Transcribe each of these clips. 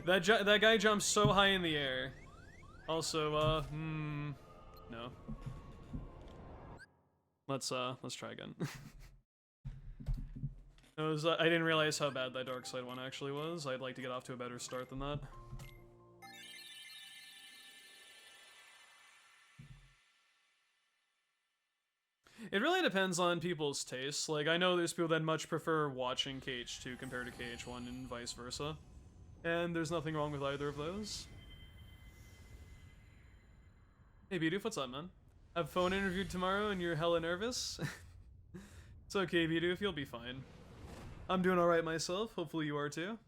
That guy jumps so high in the air. Also, no. Let's try again. I didn't realize how bad that dark side one actually was. I'd like to get off to a better start than that. It really depends on people's tastes. Like, I know there's people that much prefer watching KH2 compared to KH1 and vice versa. And there's nothing wrong with either of those. Hey, Bidoof, what's up, man? Have phone interviewed tomorrow and you're hella nervous? It's okay, Bidoof, you'll be fine. I'm doing alright myself, hopefully you are too.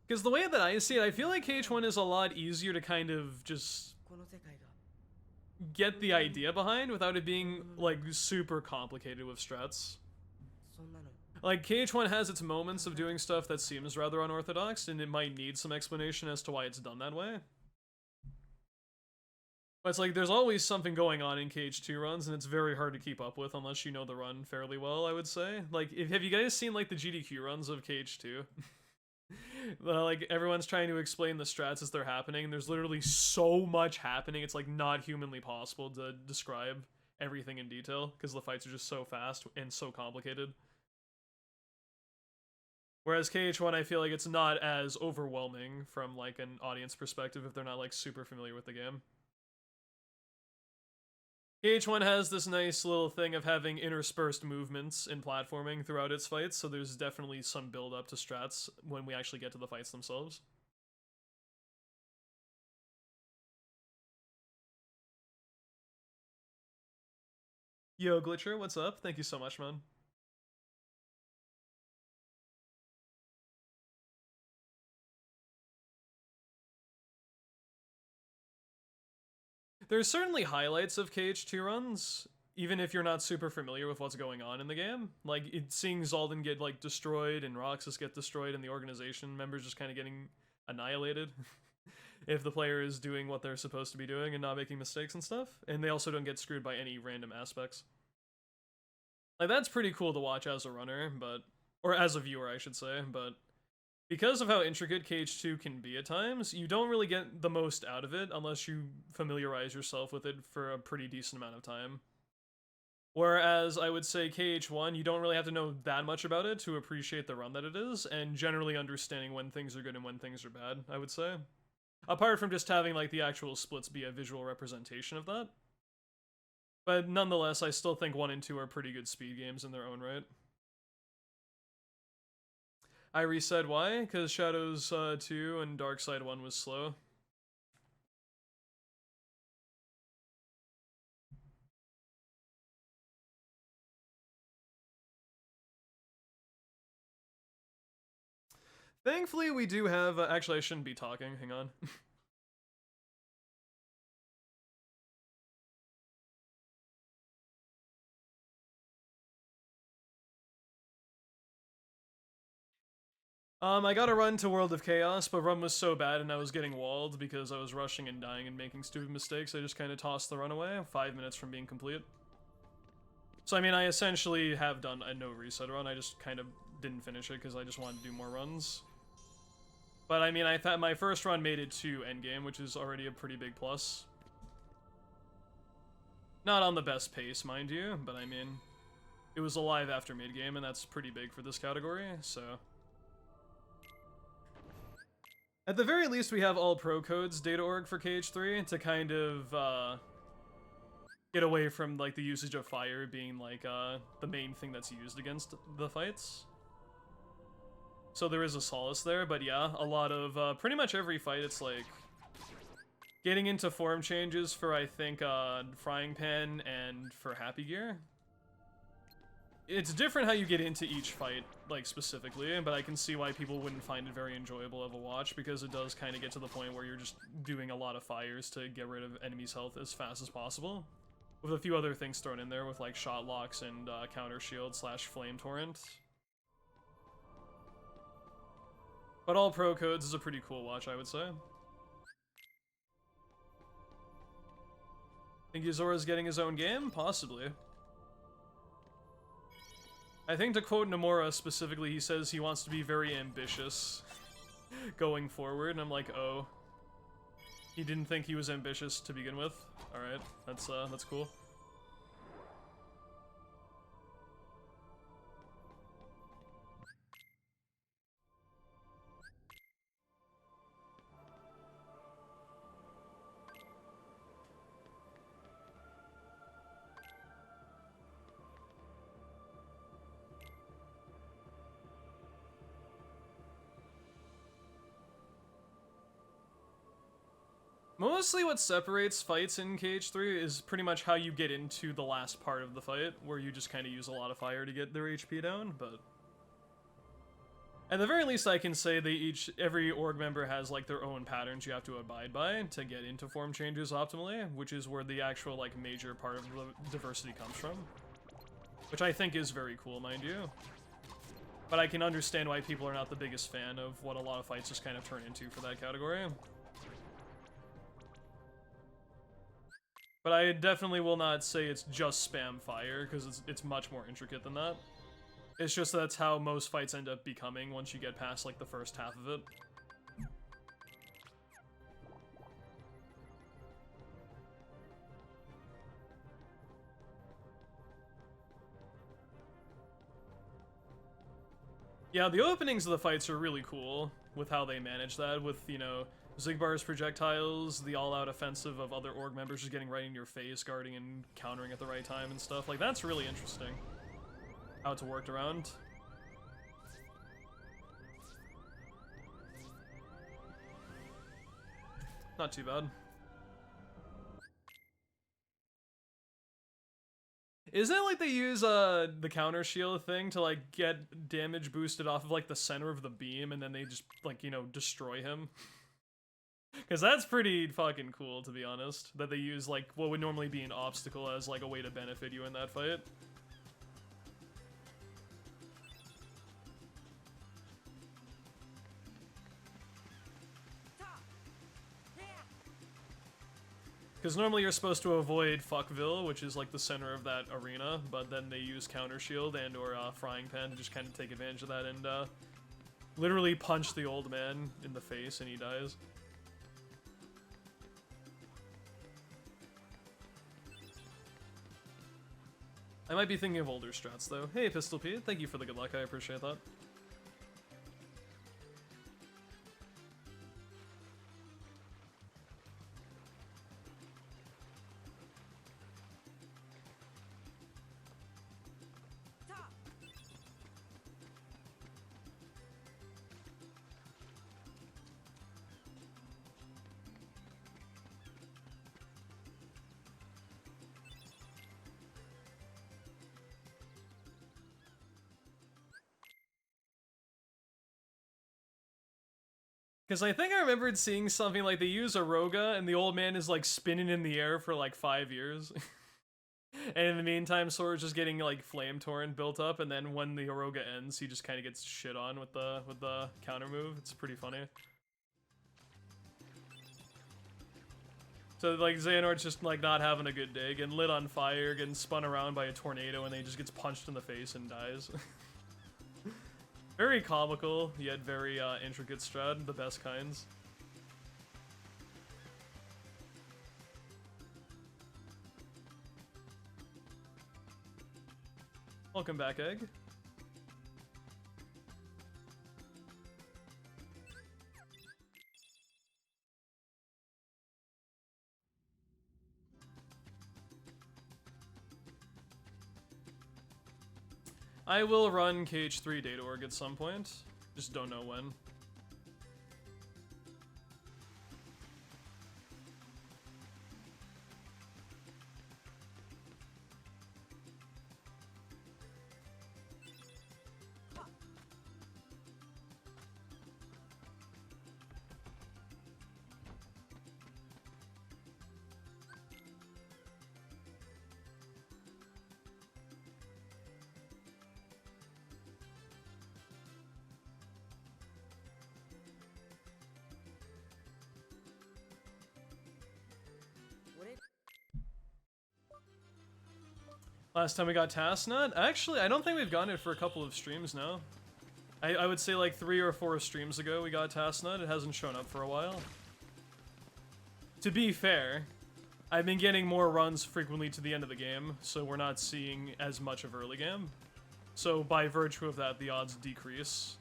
Because the way that I see it, I feel like KH1 is a lot easier to kind of just get the idea behind without it being, like, super complicated with strats. Like, KH1 has its moments of doing stuff that seems rather unorthodox, and it might need some explanation as to why it's done that way. But it's like, there's always something going on in KH2 runs, and it's very hard to keep up with unless you know the run fairly well, I would say. Like, have you guys seen, like, the GDQ runs of KH2? Like, everyone's trying to explain the strats as they're happening, and there's literally so much happening, it's, like, not humanly possible to describe everything in detail, because the fights are just so fast and so complicated. Whereas KH1, I feel like it's not as overwhelming from, like, an audience perspective if they're not, like, super familiar with the game. KH1 has this nice little thing of having interspersed movements in platforming throughout its fights, so there's definitely some build up to strats when we actually get to the fights themselves. Yo, Glitcher, what's up? Thank you so much, man. There's certainly highlights of KH2 runs, even if you're not super familiar with what's going on in the game. Like, seeing Zaldin get, like, destroyed and Roxas get destroyed and the organization members just kind of getting annihilated if the player is doing what they're supposed to be doing and not making mistakes and stuff. And they also don't get screwed by any random aspects. Like, that's pretty cool to watch as a runner, but... or as a viewer, I should say, but... because of how intricate KH2 can be at times, you don't really get the most out of it unless you familiarize yourself with it for a pretty decent amount of time. Whereas I would say KH1, you don't really have to know that much about it to appreciate the run that it is, and generally understanding when things are good and when things are bad, I would say. Apart from just having, like, the actual splits be a visual representation of that. But nonetheless, I still think 1 and 2 are pretty good speed games in their own right. I resaid why? Because Shadows 2 and Darkside 1 was slow. Thankfully, we do have... actually, I shouldn't be talking. Hang on. I got a run to World of Chaos, but run was so bad and I was getting walled because I was rushing and dying and making stupid mistakes, I just kind of tossed the run away, 5 minutes from being complete. So I mean, I essentially have done a no reset run, I just kind of didn't finish it because I just wanted to do more runs. But I mean, I thought my first run made it to endgame, which is already a pretty big plus. Not on the best pace, mind you, but I mean, it was alive after mid-game, and that's pretty big for this category, so... at the very least, we have all pro codes data.org for KH3 to kind of, get away from, like, the usage of fire being, like, the main thing that's used against the fights. So there is a solace there, but yeah, a lot of, pretty much every fight, it's, like, getting into form changes for, I think, Frying Pan and for Happy Gear. It's different how you get into each fight, like, specifically, but I can see why people wouldn't find it very enjoyable of a watch, because it does kind of get to the point where you're just doing a lot of fires to get rid of enemies' health as fast as possible. With a few other things thrown in there, with, like, shot locks and counter shield / flame torrent. But all pro codes is a pretty cool watch, I would say. Think Yuzora's getting his own game? Possibly. I think to quote Nomura specifically, he says he wants to be very ambitious going forward, and I'm like, oh. He didn't think he was ambitious to begin with. Alright, that's cool. Mostly what separates fights in KH3 is pretty much how you get into the last part of the fight, where you just kind of use a lot of fire to get their HP down, but... At the very least, I can say every org member has like their own patterns you have to abide by to get into form changes optimally, which is where the actual like major part of the diversity comes from. Which I think is very cool, mind you. But I can understand why people are not the biggest fan of what a lot of fights just kind of turn into for that category. But I definitely will not say it's just spam fire, because it's much more intricate than that. It's just that's how most fights end up becoming once you get past, like, the first half of it. Yeah, the openings of the fights are really cool with how they manage that, with, you know, Zigbar's projectiles, the all-out offensive of other org members just getting right in your face, guarding and countering at the right time and stuff. Like, that's really interesting. How it's worked around. Not too bad. Isn't it like they use the counter shield thing to like get damage boosted off of like the center of the beam and then they just like, you know, destroy him? Because that's pretty fucking cool, to be honest, that they use like what would normally be an obstacle as like a way to benefit you in that fight. Because normally you're supposed to avoid Fuckville, which is like the center of that arena, but then they use Counter Shield and or Frying Pan to just kind of take advantage of that and literally punch the old man in the face and he dies. I might be thinking of older strats though. Hey Pistol Pete, thank you for the good luck, I appreciate that. Because I think I remembered seeing something like they use Aroga and the old man is like spinning in the air for like 5 years. And in the meantime, Sora's just getting like Flame Torrent built up, and then when the Aroga ends, he just kind of gets shit on with the counter move. It's pretty funny. So like Xehanort's just like not having a good day, getting lit on fire, getting spun around by a tornado, and then he just gets punched in the face and dies. Very comical, yet very intricate strat, the best kinds. Welcome back, Egg. I will run KH3 data.org at some point, just don't know when. Last time we got Task Nut? Actually, I don't think we've gotten it for a couple of streams now. I would say like 3 or 4 streams ago we got Task Nut. It hasn't shown up for a while. To be fair, I've been getting more runs frequently to the end of the game, so we're not seeing as much of early game. So by virtue of that, the odds decrease.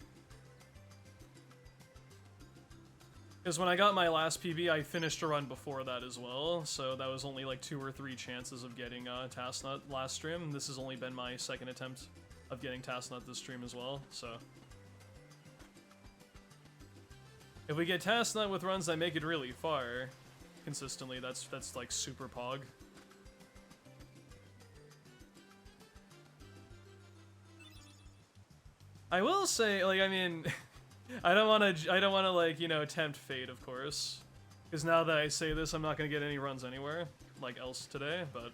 Because when I got my last PB, I finished a run before that as well, so that was only like 2 or 3 chances of getting Task Nut last stream. This has only been my second attempt of getting Task Nut this stream as well, so. If we get Task Nut with runs that make it really far, consistently, that's like super pog. I will say, like, I mean, I don't want to like, you know, tempt fate, of course, because now that I say this, I'm not gonna get any runs anywhere like else today. But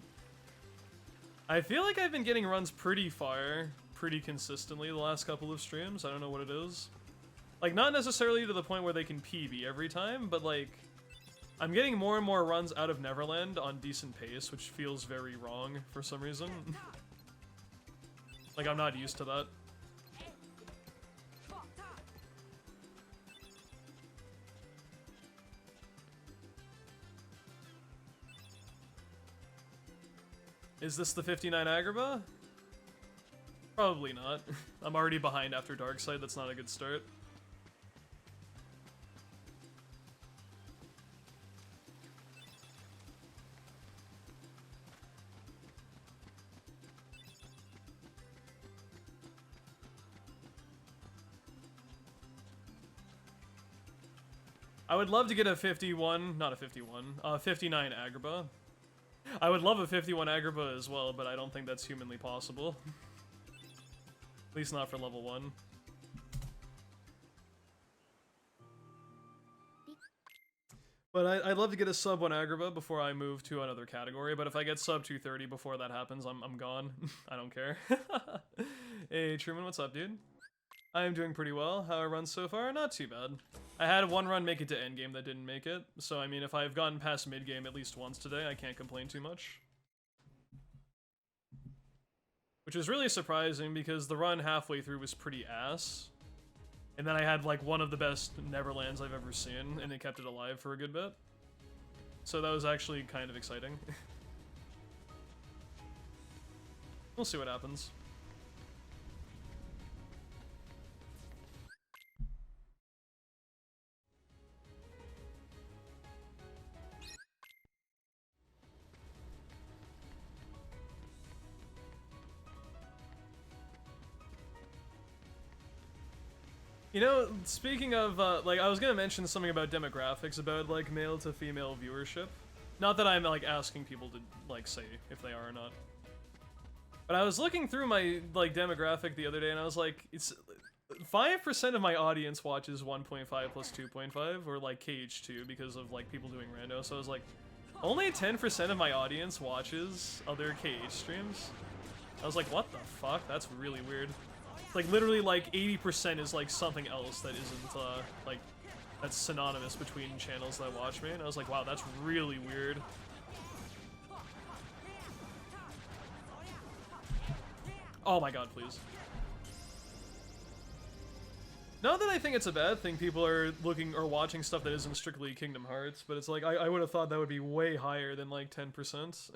I feel like I've been getting runs pretty far, pretty consistently the last couple of streams. I don't know what it is. Like, not necessarily to the point where they can PB every time, but like, I'm getting more and more runs out of Neverland on decent pace, which feels very wrong for some reason. Like, I'm not used to that. Is this the 59 Agrabah? Probably not. I'm already behind after Darkside, that's not a good start. I would love to get a 51, not a 51, 59 Agrabah. I would love a 51 Agrabah as well, but I don't think that's humanly possible. At least not for level 1. But I'd love to get a sub 1 Agrabah before I move to another category, but if I get sub 230 before that happens, I'm gone. I don't care. Hey Truman, what's up, dude? I'm doing pretty well. How are runs so far? Not too bad. I had one run make it to endgame that didn't make it, so I mean, if I've gotten past midgame at least once today, I can't complain too much. Which is really surprising because the run halfway through was pretty ass. And then I had like one of the best Neverlands I've ever seen, and it kept it alive for a good bit. So that was actually kind of exciting. We'll see what happens. You know, speaking of, like, I was gonna mention something about demographics, about, like, male to female viewership. Not that I'm, like, asking people to, like, say if they are or not. But I was looking through my, like, demographic the other day, and I was like, it's... 5% of my audience watches 1.5 plus 2.5, or, like, KH2, because of, like, people doing rando, so I was like, only 10% of my audience watches other KH streams? I was like, what the fuck? That's really weird. Like, literally, like, 80% is, like, something else that isn't, like, that's synonymous between channels that watch me, and I was like, wow, that's really weird. Oh my god, please. Not that I think it's a bad thing people are looking or watching stuff that isn't strictly Kingdom Hearts, but it's like, I would have thought that would be way higher than, like, 10%.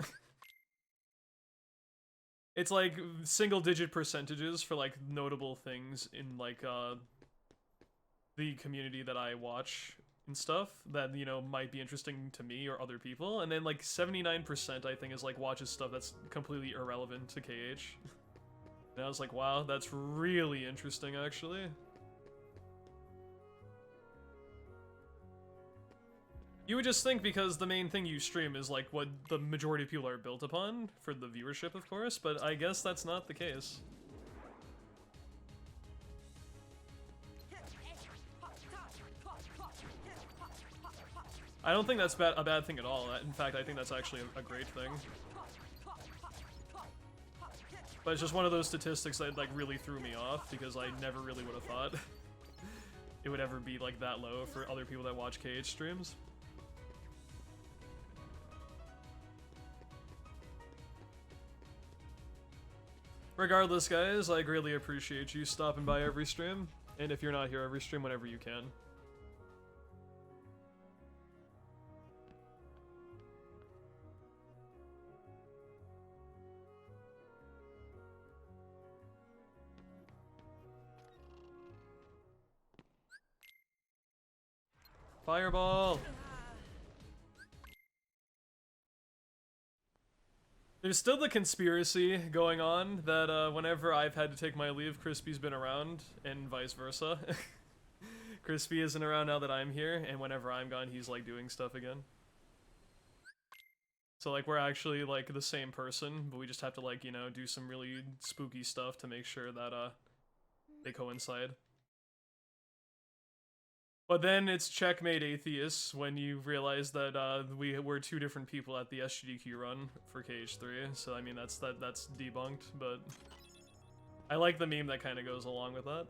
It's like single-digit percentages for like notable things in like the community that I watch and stuff that, you know, might be interesting to me or other people, and then like 79% I think is like watches stuff that's completely irrelevant to KH. And I was like, wow, that's really interesting actually. You would just think because the main thing you stream is like what the majority of people are built upon for the viewership, of course, but I guess that's not the case. I don't think that's a bad thing at all. In fact, I think that's actually a great thing. But it's just one of those statistics that like really threw me off because I never really would have thought it would ever be like that low for other people that watch KH streams. Regardless, guys, I greatly appreciate you stopping by every stream, and if you're not here every stream, whenever you can. Fireball! There's still the conspiracy going on that whenever I've had to take my leave, Crispy's been around, and vice versa. Crispy isn't around now that I'm here, and whenever I'm gone, he's like doing stuff again. So like we're actually like the same person, but we just have to like, you know, do some really spooky stuff to make sure that they coincide. But then it's checkmate atheists when you realize that we're two different people at the SGDQ run for KH3. So I mean that's debunked, but I like the meme that kind of goes along with that.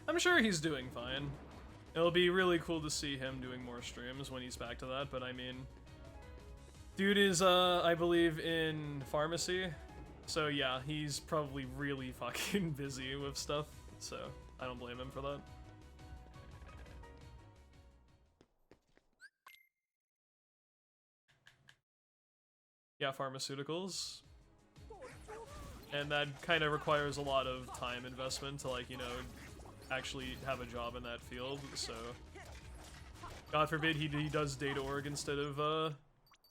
I'm sure he's doing fine. It'll be really cool to see him doing more streams when he's back to that, but I mean... Dude is, I believe, in pharmacy, so yeah, he's probably really fucking busy with stuff, so I don't blame him for that. Yeah, pharmaceuticals. And that kind of requires a lot of time investment to, like, you know, actually have a job in that field, so God forbid he does data org instead of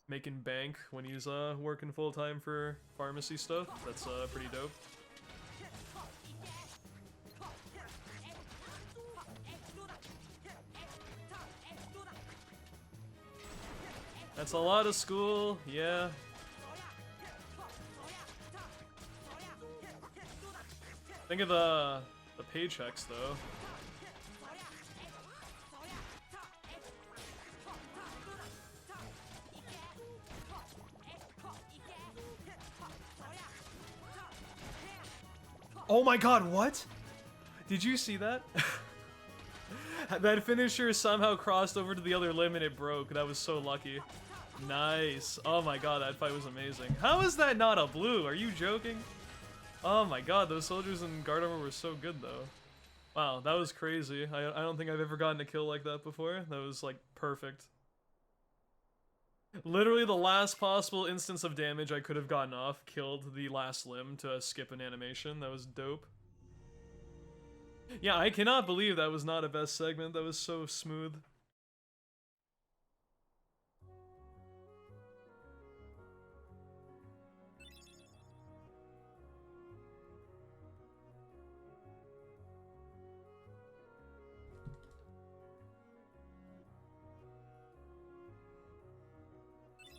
making bank when he's working full-time for pharmacy stuff. That's pretty dope. That's a lot of school, yeah. Think of the paychecks, though. Oh my god, what? Did you see that? That finisher somehow crossed over to the other limb and it broke. That was so lucky. Nice. Oh my god, that fight was amazing. How is that not a blue? Are you joking? Oh my god, those soldiers in guard armor were so good though. Wow, that was crazy. I don't think I've ever gotten a kill like that before. That was like perfect. Literally the last possible instance of damage I could have gotten off killed the last limb to skip an animation. That was dope. Yeah, I cannot believe that was not a best segment. That was so smooth.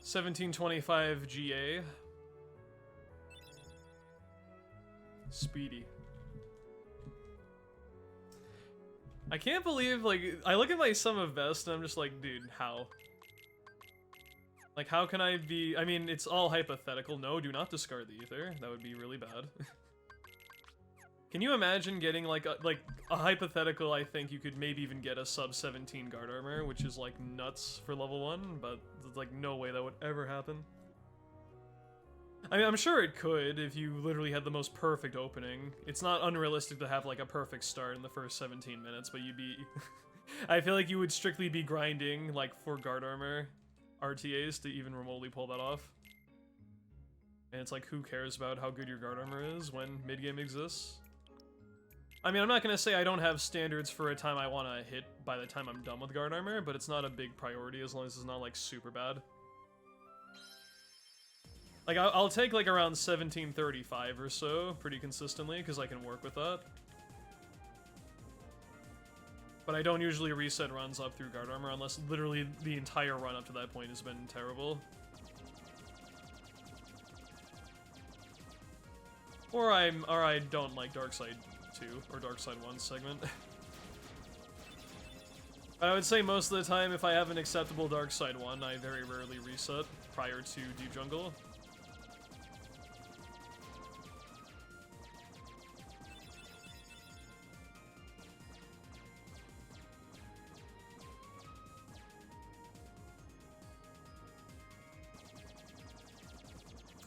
$17.25 GA. Speedy. I can't believe, like, I look at my sum of best and I'm just like, dude, how? Like, how can I be, I mean, it's all hypothetical. No, do not discard the ether. That would be really bad. Can you imagine getting, like a hypothetical, I think you could maybe even get a sub 17 guard armor, which is, like, nuts for level 1, but there's, like, no way that would ever happen. I mean, I'm sure it could if you literally had the most perfect opening. It's not unrealistic to have, like, a perfect start in the first 17 minutes, but you'd be... I feel like you would strictly be grinding, like, for guard armor RTAs to even remotely pull that off. And it's like, who cares about how good your guard armor is when mid-game exists? I mean, I'm not gonna say I don't have standards for a time I want to hit by the time I'm done with guard armor, but it's not a big priority as long as it's not, like, super bad. Like, I'll take, like, around 1735 or so, pretty consistently, because I can work with that. But I don't usually reset runs up through guard armor unless literally the entire run up to that point has been terrible. Or I don't like Darkside 2 or Darkside 1 segment. I would say most of the time, if I have an acceptable Darkside 1, I very rarely reset prior to Deep Jungle.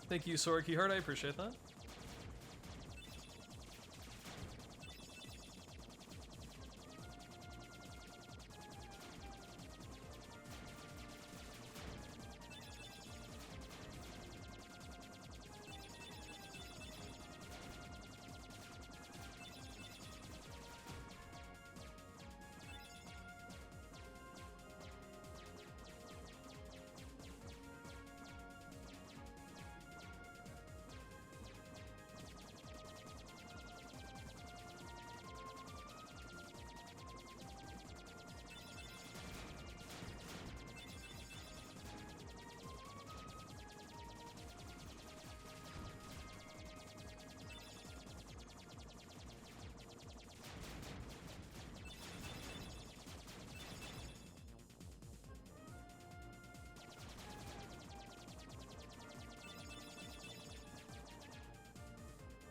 Thank you, Sora Keyheart, I appreciate that.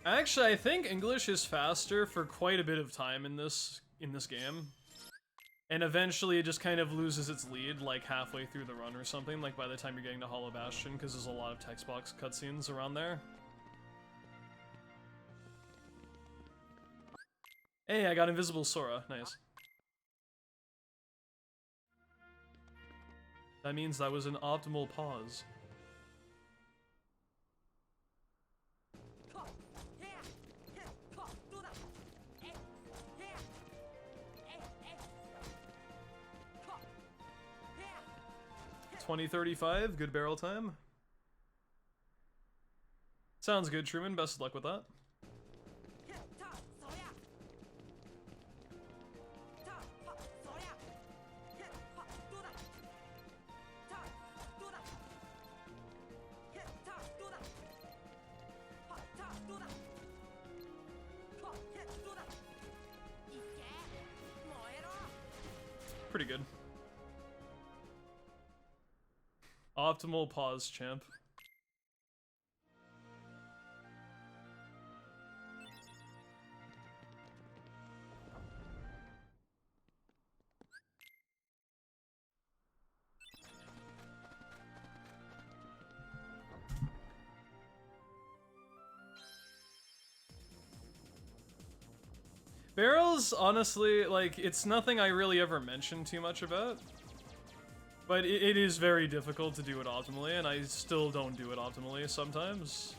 Actually, I think English is faster for quite a bit of time in this game. And eventually it just kind of loses its lead, like halfway through the run or something, like by the time you're getting to Hollow Bastion, because there's a lot of text box cutscenes around there. Hey, I got Invisible Sora. Nice. That means that was an optimal pause. $20.35, good barrel time. Sounds good, Truman. Best of luck with that. Pretty good. Optimal pause, champ. Barrels, honestly, like, it's nothing I really ever mention too much about. But it is very difficult to do it optimally, and I still don't do it optimally sometimes.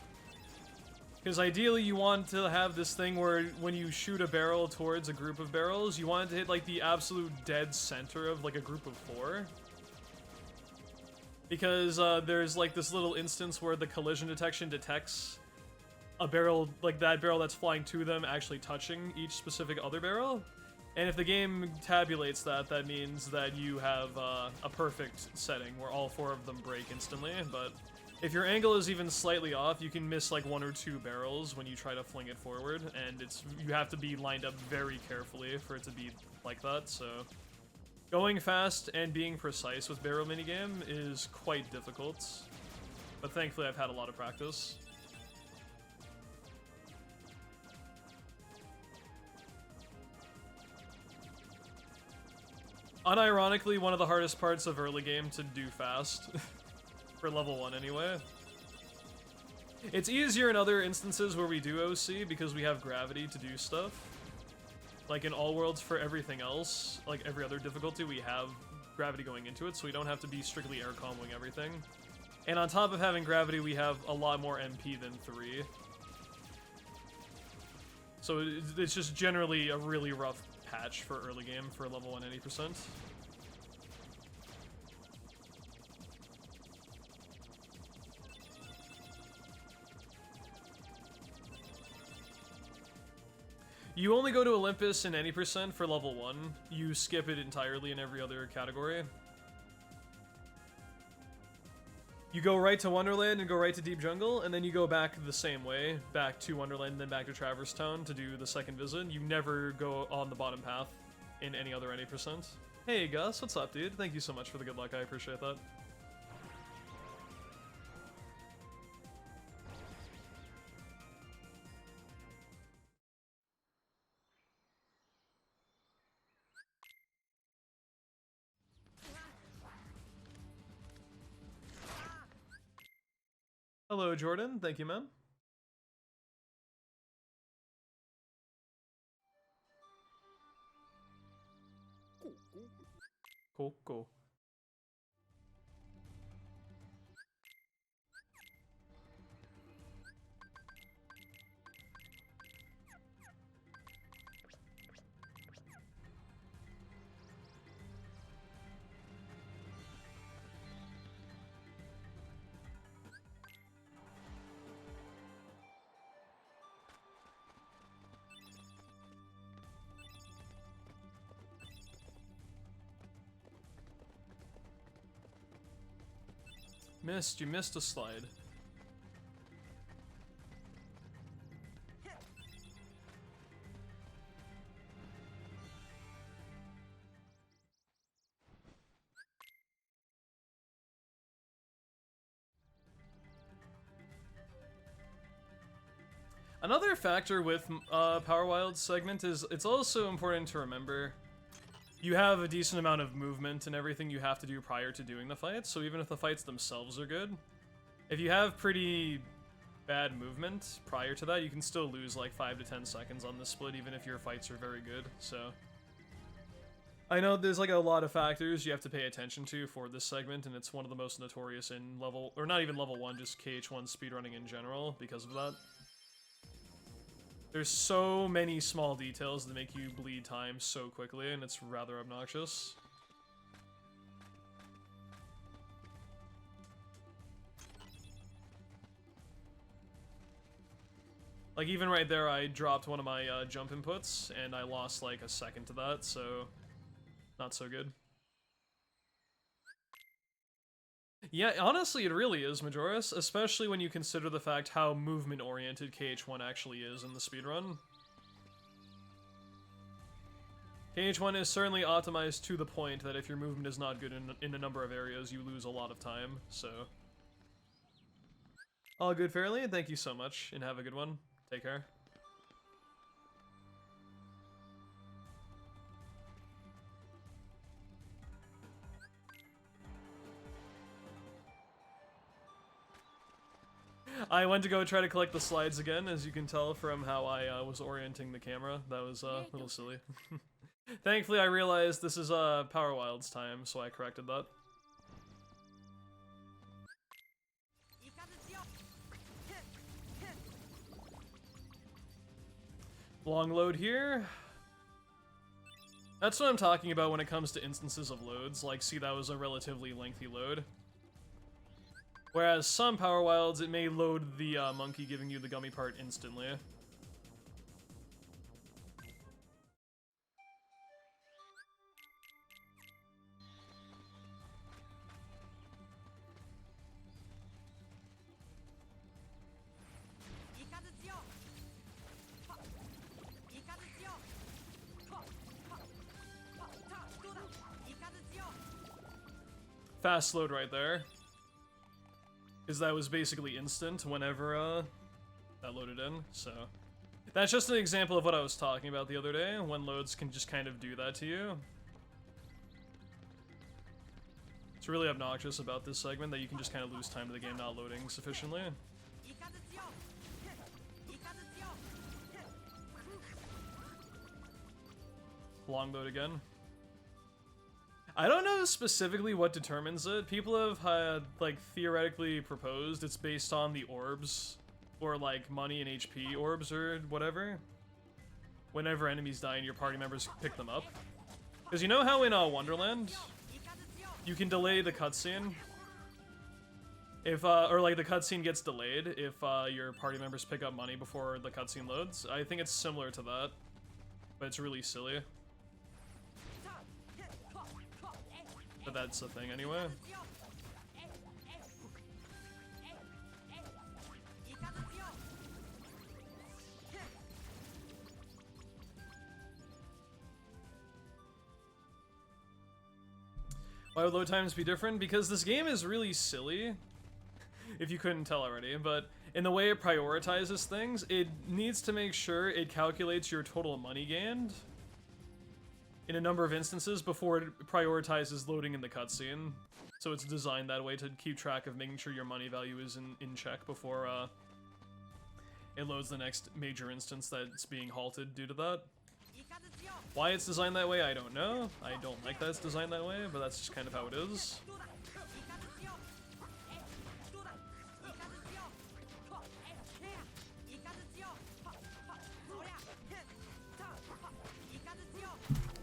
Because ideally you want to have this thing where when you shoot a barrel towards a group of barrels, you want it to hit like the absolute dead center of like a group of 4. Because there's like this little instance where the collision detection detects a barrel, like that barrel that's flying to them actually touching each specific other barrel. And if the game tabulates that, that means that you have a perfect setting where all 4 of them break instantly. But if your angle is even slightly off, you can miss like 1 or 2 barrels when you try to fling it forward, and you have to be lined up very carefully for it to be like that. So going fast and being precise with barrel minigame is quite difficult, but thankfully I've had a lot of practice. Unironically, one of the hardest parts of early game to do fast. For level 1 anyway. It's easier in other instances where we do OC because we have gravity to do stuff. Like in All Worlds for everything else, like every other difficulty, we have gravity going into it, so we don't have to be strictly air comboing everything. And on top of having gravity, we have a lot more MP than 3. So it's just generally a really rough patch for early game for level 1 80%. You only go to Olympus in any percent for level 1. You skip it entirely in every other category. You go right to Wonderland and go right to Deep Jungle, and then you go back the same way, back to Wonderland and then back to Traverse Town to do the second visit. You never go on the bottom path in any other 80%. Hey Gus, what's up, dude? Thank you so much for the good luck, I appreciate that. Hello, Jordan. Thank you, man. Cool, cool. You missed a slide. Another factor with Power Wild's segment is it's also important to remember you have a decent amount of movement and everything you have to do prior to doing the fights, so even if the fights themselves are good, if you have pretty bad movement prior to that, you can still lose like 5 to 10 seconds on this split, even if your fights are very good, so... I know there's like a lot of factors you have to pay attention to for this segment, and it's one of the most notorious in level, or not even level 1, just KH1 speedrunning in general, because of that. There's so many small details that make you bleed time so quickly, and it's rather obnoxious. Like, even right there, I dropped one of my jump inputs, and I lost like a second to that, so not so good. Yeah, honestly, it really is, Majoris, especially when you consider the fact how movement-oriented KH1 actually is in the speedrun. KH1 is certainly optimized to the point that if your movement is not good in a number of areas, you lose a lot of time, so... All good, Fairly, thank you so much, and have a good one. Take care. I went to go try to collect the slides again, as you can tell from how I was orienting the camera. That was a little silly. Thankfully, I realized this is Power Wild's time, so I corrected that. Long load here. That's what I'm talking about when it comes to instances of loads. Like, see, that was a relatively lengthy load. Whereas some Power Wilds, it may load the monkey giving you the gummy part instantly. Fast load right there. Because that was basically instant whenever that loaded in, so... That's just an example of what I was talking about the other day, when loads can just kind of do that to you. It's really obnoxious about this segment that you can just kind of lose time to the game not loading sufficiently. Long load again. I don't know specifically what determines it. People have had, like, theoretically proposed it's based on the orbs, or, like, money and HP orbs or whatever. Whenever enemies die and your party members pick them up. Because you know how in Wonderland, you can delay the cutscene? If, or, like, the cutscene gets delayed if your party members pick up money before the cutscene loads. I think it's similar to that, but it's really silly. But that's the thing anyway. Why would load times be different? Because this game is really silly, if you couldn't tell already, but in the way it prioritizes things, it needs to make sure it calculates your total money gained in a number of instances before it prioritizes loading in the cutscene. So it's designed that way to keep track of making sure your money value is in check before it loads the next major instance that's being halted due to that. Why it's designed that way, I don't know. I don't like that it's designed that way, but that's just kind of how it is.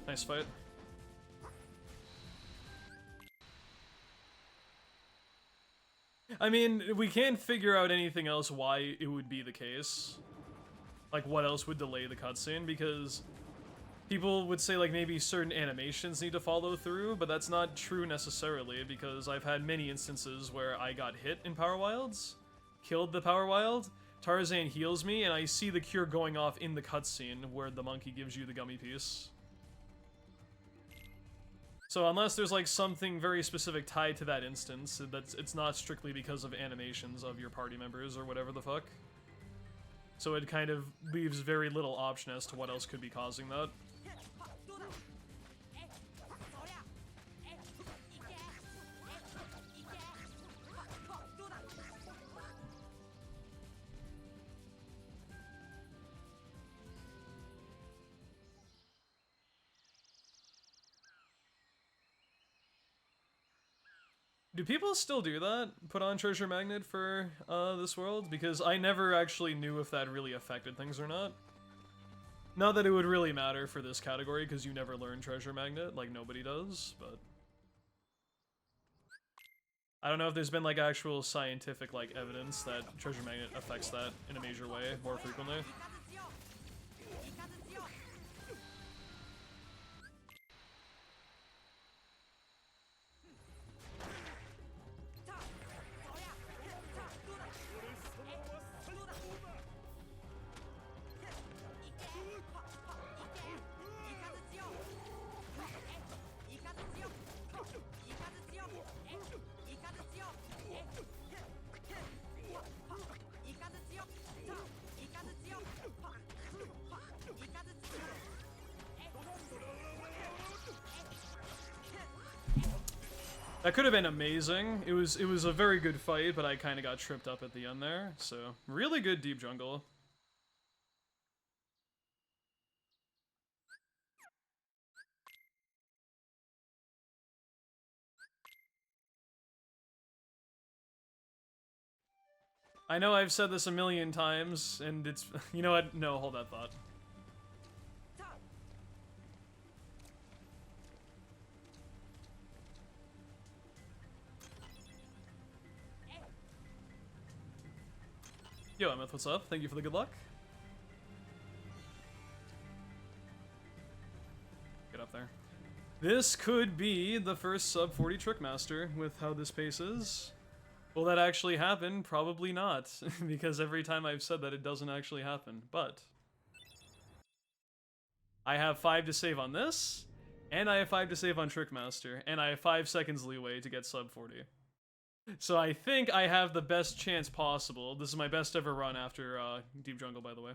Nice fight. I mean, we can't figure out anything else why it would be the case. Like, what else would delay the cutscene, because people would say, like, maybe certain animations need to follow through, but that's not true necessarily, because I've had many instances where I got hit in Power Wilds, killed the Power Wild, Tarzan heals me, and I see the cure going off in the cutscene where the monkey gives you the gummy piece. So unless there's like something very specific tied to that instance, it's not strictly because of animations of your party members or whatever the fuck. So it kind of leaves very little option as to what else could be causing that. Do people still do that? Put on Treasure Magnet for this world? Because I never actually knew if that really affected things or not. Not that it would really matter for this category, because you never learn Treasure Magnet, like nobody does, but... I don't know if there's been like actual scientific like evidence that Treasure Magnet affects that in a major way more frequently. That could have been amazing. It was a very good fight, but I kind of got tripped up at the end there. So, really good deep jungle. I know I've said this a million times, and it's... You know what? No, hold that thought. Yo, Emeth, what's up? Thank you for the good luck. Get up there. This could be the first sub 40 Trickmaster with how this pace is. Will that actually happen? Probably not, because every time I've said that it doesn't actually happen, but... I have 5 to save on this, and I have 5 to save on Trickmaster, and I have 5 seconds leeway to get sub 40. So I think I have the best chance possible. This is my best ever run after Deep Jungle, by the way.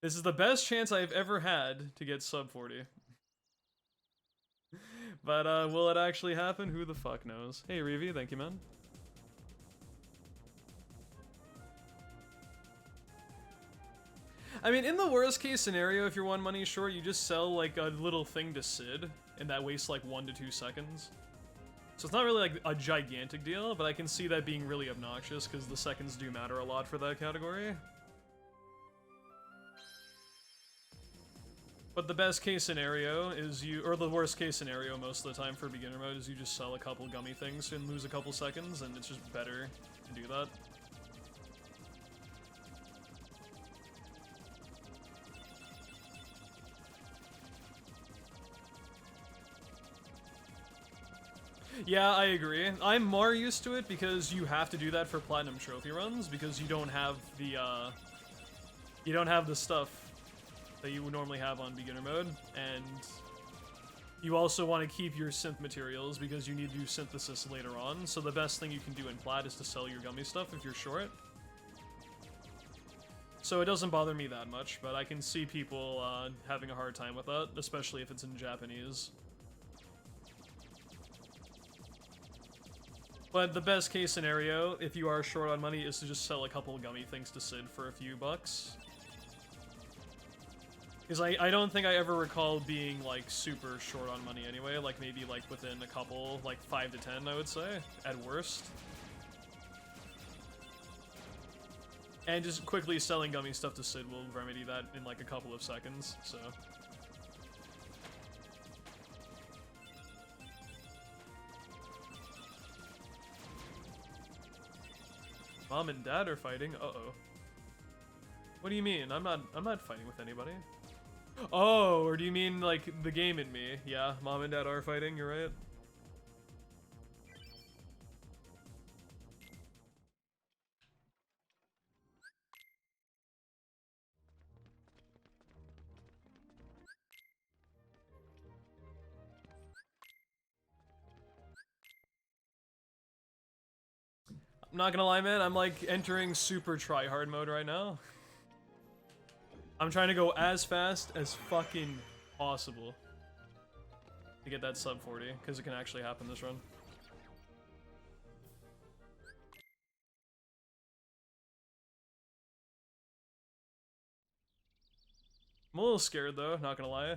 This is the best chance I've ever had to get sub 40. But will it actually happen? Who the fuck knows? Hey Reevy, thank you, man. I mean, in the worst case scenario, if you're 1 money short, you just sell like a little thing to Sid, and that wastes like 1 to 2 seconds. So it's not really like a gigantic deal, but I can see that being really obnoxious because the seconds do matter a lot for that category. But the best case scenario is or the worst case scenario most of the time for beginner mode is you just sell a couple gummy things and lose a couple seconds, and it's just better to do that. Yeah, I agree. I'm more used to it because you have to do that for platinum trophy runs because you don't have the stuff that you would normally have on beginner mode, and you also want to keep your synth materials because you need to do synthesis later on. So the best thing you can do in plat is to sell your gummy stuff if you're short. So it doesn't bother me that much, but I can see people having a hard time with that, especially if it's in Japanese. But the best case scenario, if you are short on money, is to just sell a couple gummy things to Sid for a few bucks. Because I don't think I ever recall being, like, super short on money anyway. Like, maybe, like, within a couple, like, 5 to 10, I would say, at worst. And just quickly selling gummy stuff to Sid will remedy that in, like, a couple of seconds, so... Mom and Dad are fighting? Uh-oh. What do you mean? I'm not fighting with anybody. Oh, or do you mean, like, the game in me? Yeah, Mom and Dad are fighting, you're right. I'm not gonna lie, man, I'm, like, entering super try-hard mode right now. I'm trying to go as fast as fucking possible to get that sub 40, because it can actually happen this run. I'm a little scared though, not gonna lie.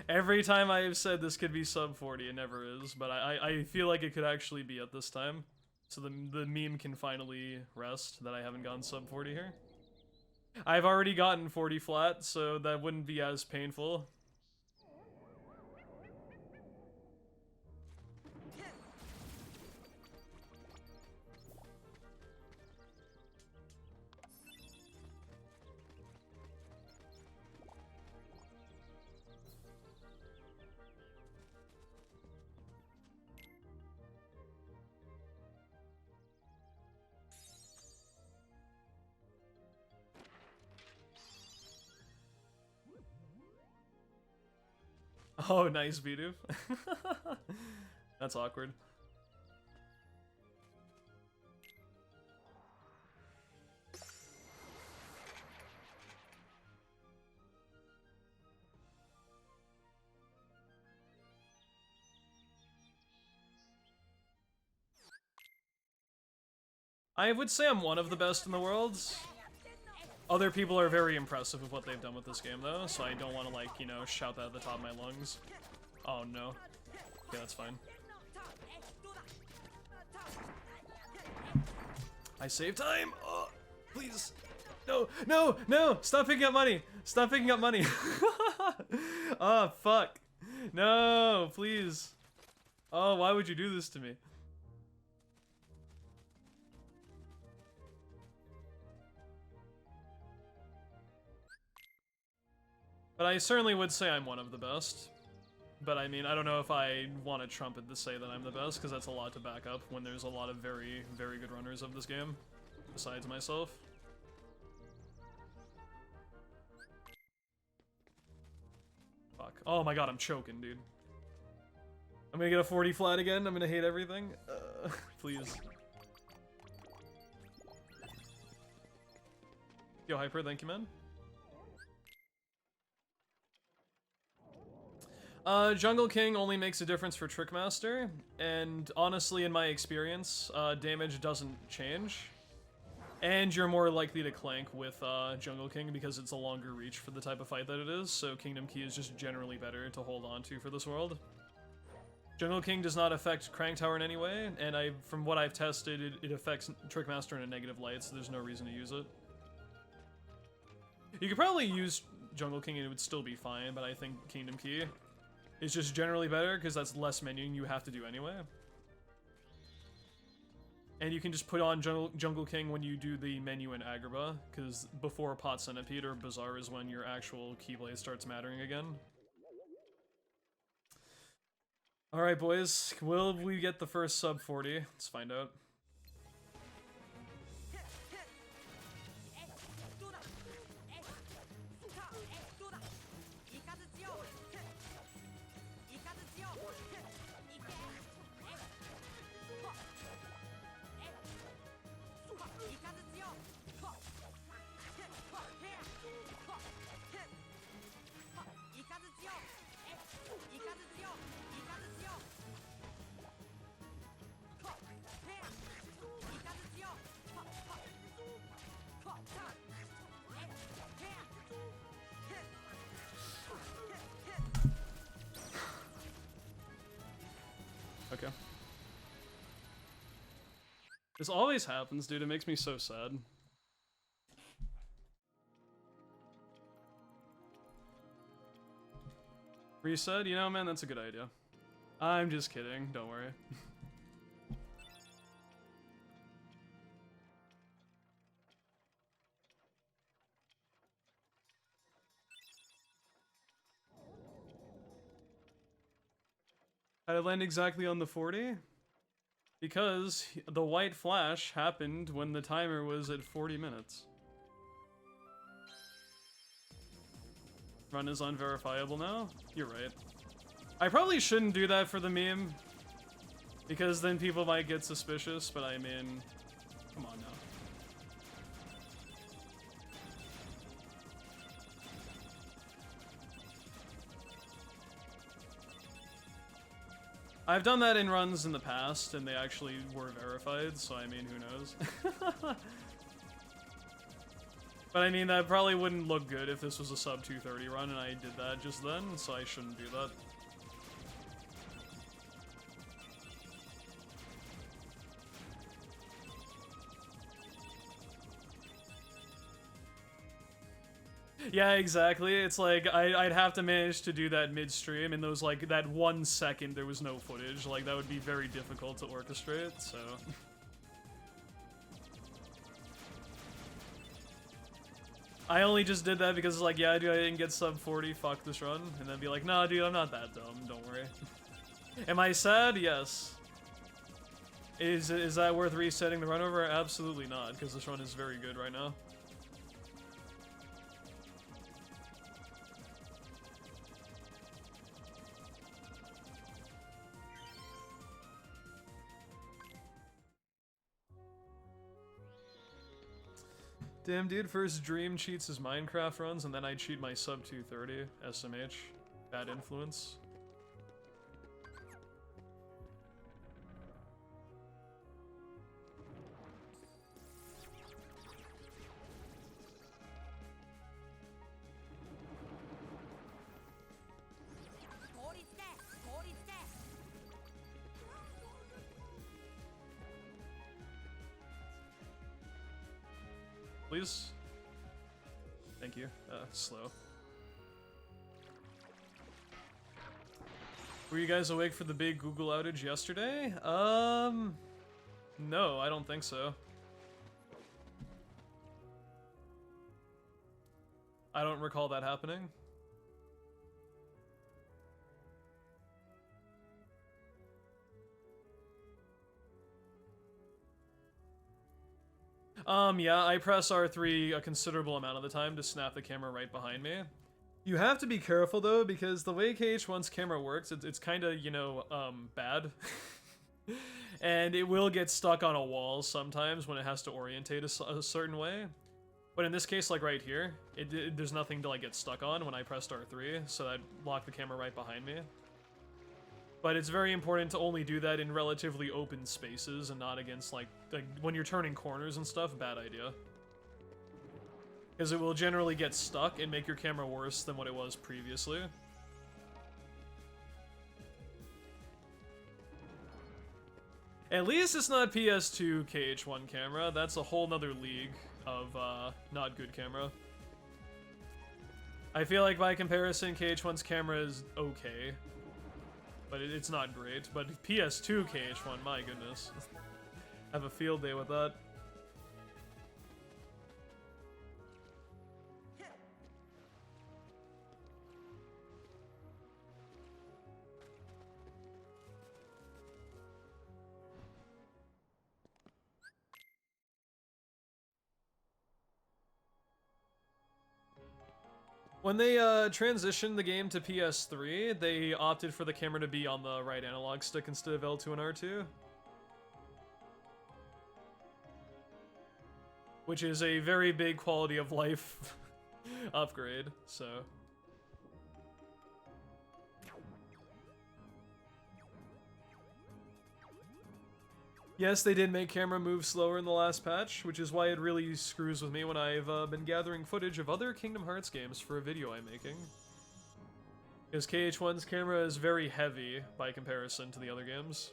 Every time I have said this could be sub 40, it never is, but I feel like it could actually be at this time. So the meme can finally rest that I haven't gone sub 40 here. I've already gotten 40 flat, so that wouldn't be as painful. Oh, nice, Bidoof. That's awkward. I would say I'm one of the best in the world. Other people are very impressive with what they've done with this game, though, so I don't want to, like, you know, shout that at the top of my lungs. Oh, no. Okay, that's fine. I save time! Oh, please. No, no, no! Stop picking up money! Stop picking up money! Oh, fuck. No, please. Oh, why would you do this to me? But I certainly would say I'm one of the best. But I mean, I don't know if I want to trumpet to say that I'm the best, because that's a lot to back up when there's a lot of very, very good runners of this game, besides myself. Fuck. Oh my god, I'm choking, dude. I'm gonna get a 40 flat again, I'm gonna hate everything. Please. Yo, Hyper, thank you, man. Jungle King only makes a difference for Trickmaster, and honestly, in my experience, damage doesn't change. And you're more likely to clank with Jungle King because it's a longer reach for the type of fight that it is, so Kingdom Key is just generally better to hold on to for this world. Jungle King does not affect Crank Tower in any way, and from what I've tested, it affects Trickmaster in a negative light, so there's no reason to use it. You could probably use Jungle King and it would still be fine, but I think Kingdom Key is just generally better because that's less menuing you have to do anyway. And you can just put on Jungle King when you do the menu in Agrabah, because before Pot Centipede or Bazaar is when your actual Keyblade starts mattering again. Alright boys, will we get the first sub 40? Let's find out. This always happens, dude. It makes me so sad. Reset? You know, man, that's a good idea. I'm just kidding. Don't worry. How did it land exactly on the 40? Because the white flash happened when the timer was at 40 minutes. Run is unverifiable now? You're right. I probably shouldn't do that for the meme, because then people might get suspicious, but I mean, come on now. I've done that in runs in the past, and they actually were verified, so I mean, who knows? But I mean, that probably wouldn't look good if this was a sub 230 run and I did that just then, so I shouldn't do that. Yeah, exactly. It's like, I'd have to manage to do that midstream, and those, like, that 1 second there was no footage. Like, that would be very difficult to orchestrate, so... I only just did that because it's like, yeah, dude, I didn't get sub 40, fuck this run. And then be like, nah, dude, I'm not that dumb, don't worry. Am I sad? Yes. Is that worth resetting the run over? Absolutely not, because this run is very good right now. Damn, dude, first Dream cheats his Minecraft runs, and then I cheat my sub 230 SMH. Bad influence. Please? Thank you. Slow. Were you guys awake for the big Google outage yesterday? No, I don't think so. I don't recall that happening. Yeah, I press R3 a considerable amount of the time to snap the camera right behind me. You have to be careful, though, because the way KH1's camera works, it's kind of, you know, bad. And it will get stuck on a wall sometimes when it has to orientate a certain way. But in this case, like right here, there's nothing to, like, get stuck on when I pressed R3, so that locked the camera right behind me. But it's very important to only do that in relatively open spaces and not against, like when you're turning corners and stuff, bad idea. Because it will generally get stuck and make your camera worse than what it was previously. At least it's not PS2 KH1 camera. That's a whole nother league of not good camera. I feel like by comparison, KH1's camera is okay. But it's not great. But PS2 KH1, my goodness. Have a field day with that. When they transitioned the game to PS3, they opted for the camera to be on the right analog stick instead of L2 and R2. Which is a very big quality of life upgrade, so... Yes, they did make camera move slower in the last patch, which is why it really screws with me when I've been gathering footage of other Kingdom Hearts games for a video I'm making. Because KH1's camera is very heavy by comparison to the other games.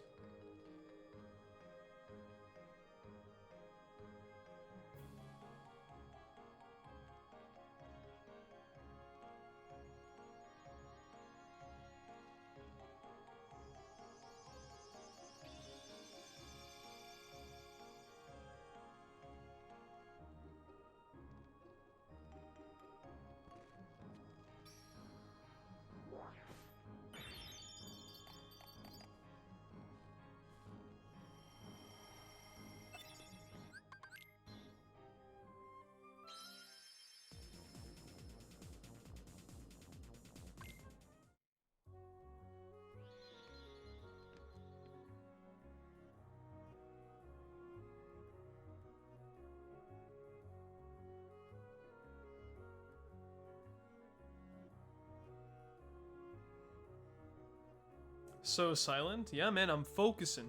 So silent? Yeah, man, I'm focusing.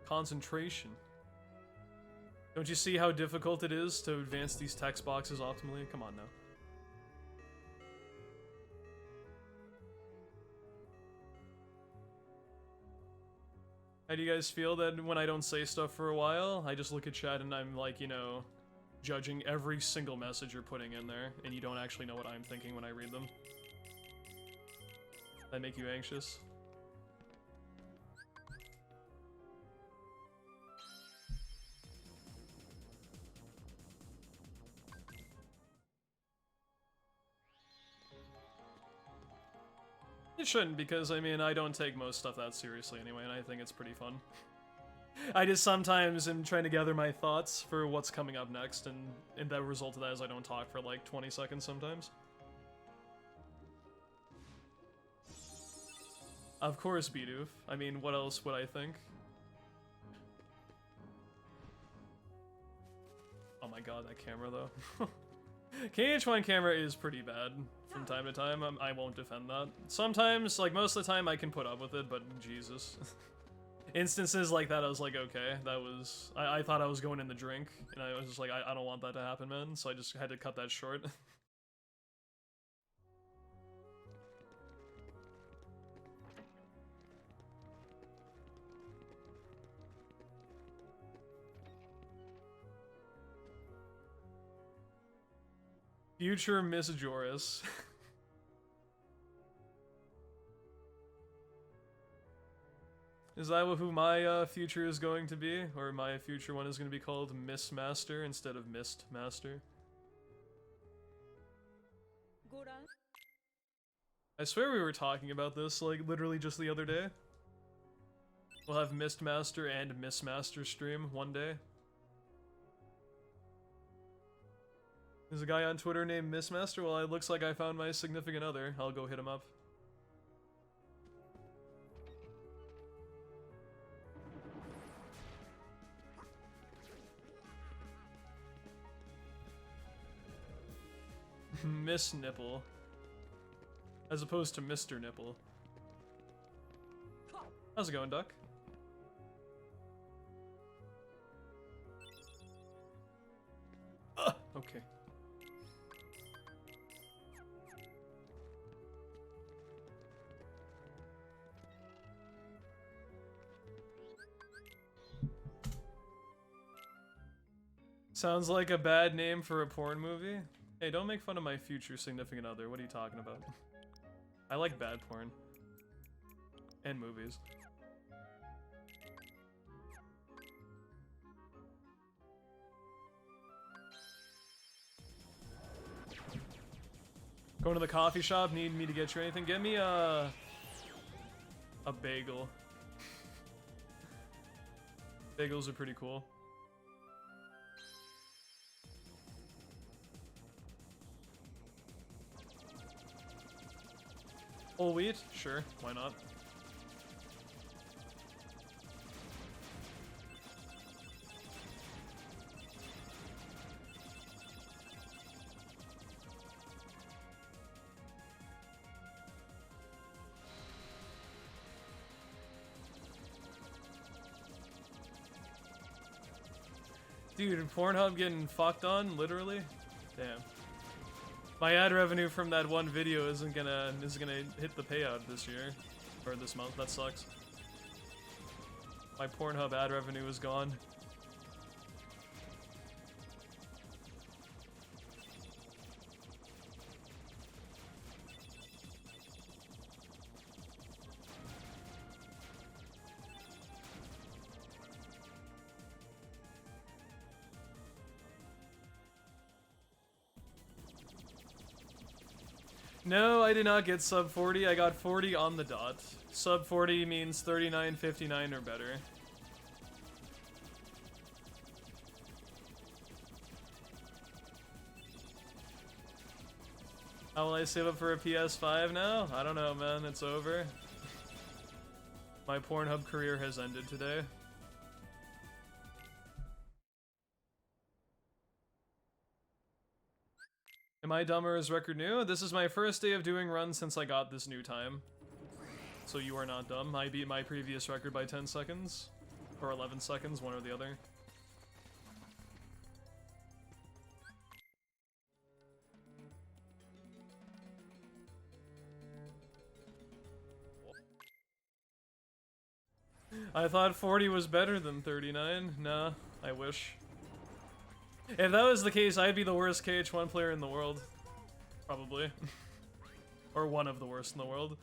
Concentration. Don't you see how difficult it is to advance these text boxes optimally? Come on now. How do you guys feel that when I don't say stuff for a while, I just look at chat and I'm like, you know, judging every single message you're putting in there, and you don't actually know what I'm thinking when I read them? That make you anxious? It shouldn't, because, I mean, I don't take most stuff that seriously anyway, and I think it's pretty fun. I just sometimes am trying to gather my thoughts for what's coming up next, and the result of that is I don't talk for like 20 seconds sometimes. Of course, Bidoof. I mean, what else would I think? Oh my god, that camera though. KH1 camera is pretty bad from time to time. I won't defend that. Sometimes, like most of the time, I can put up with it, but Jesus. Instances like that, I was like, okay, that was... I thought I was going in the drink, and I was just like, I don't want that to happen, man, so I just had to cut that short. Future Miss Joris. Is that who my future is going to be? Or my future one is going to be called Miss Master instead of Mist Master? I swear we were talking about this, like, literally just the other day. We'll have Mist Master and Miss Master stream one day. There's a guy on Twitter named Miss Master. Well, it looks like I found my significant other. I'll go hit him up. Miss Nipple. As opposed to Mr. Nipple. How's it going, Duck? Okay. Sounds like a bad name for a porn movie. Hey, don't make fun of my future significant other. What are you talking about? I like bad porn. And movies. Going to the coffee shop, need me to get you anything? Get me a bagel. Bagels are pretty cool. Whole wheat? Sure, why not? Dude, Pornhub getting fucked on, literally? Damn. My ad revenue from that one video isn't gonna hit the payout this year. Or this month, that sucks. My Pornhub ad revenue is gone. No, I did not get sub 40. I got 40 on the dot. Sub 40 means 39.59 or better. How will I save up for a PS5 now? I don't know, man. It's over. My Pornhub career has ended today. Am I dumber as record new? This is my first day of doing runs since I got this new time. So you are not dumb. I beat my previous record by 10 seconds. Or 11 seconds, one or the other. I thought 40 was better than 39. Nah, I wish. If that was the case, I'd be the worst KH1 player in the world. Probably. Or one of the worst in the world.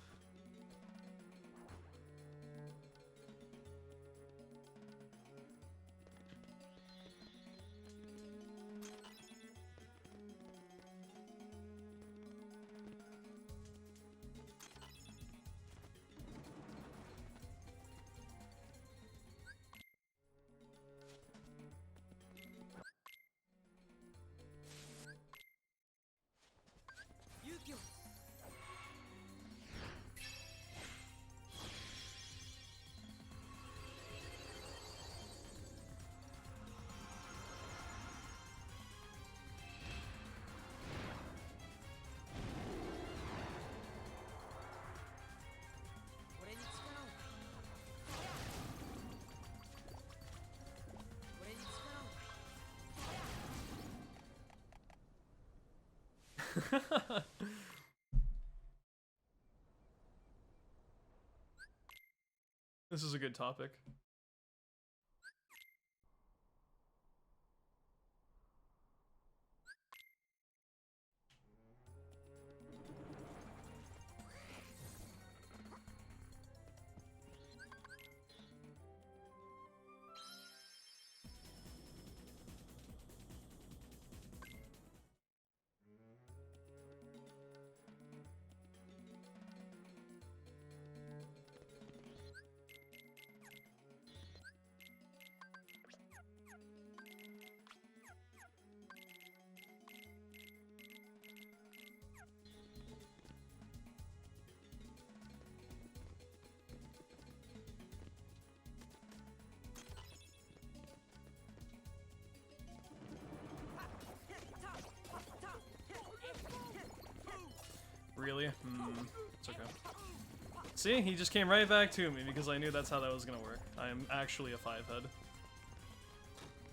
This is a good topic. Really? It's okay. See, he just came right back to me because I knew that's how that was gonna work. I am actually a 5-head.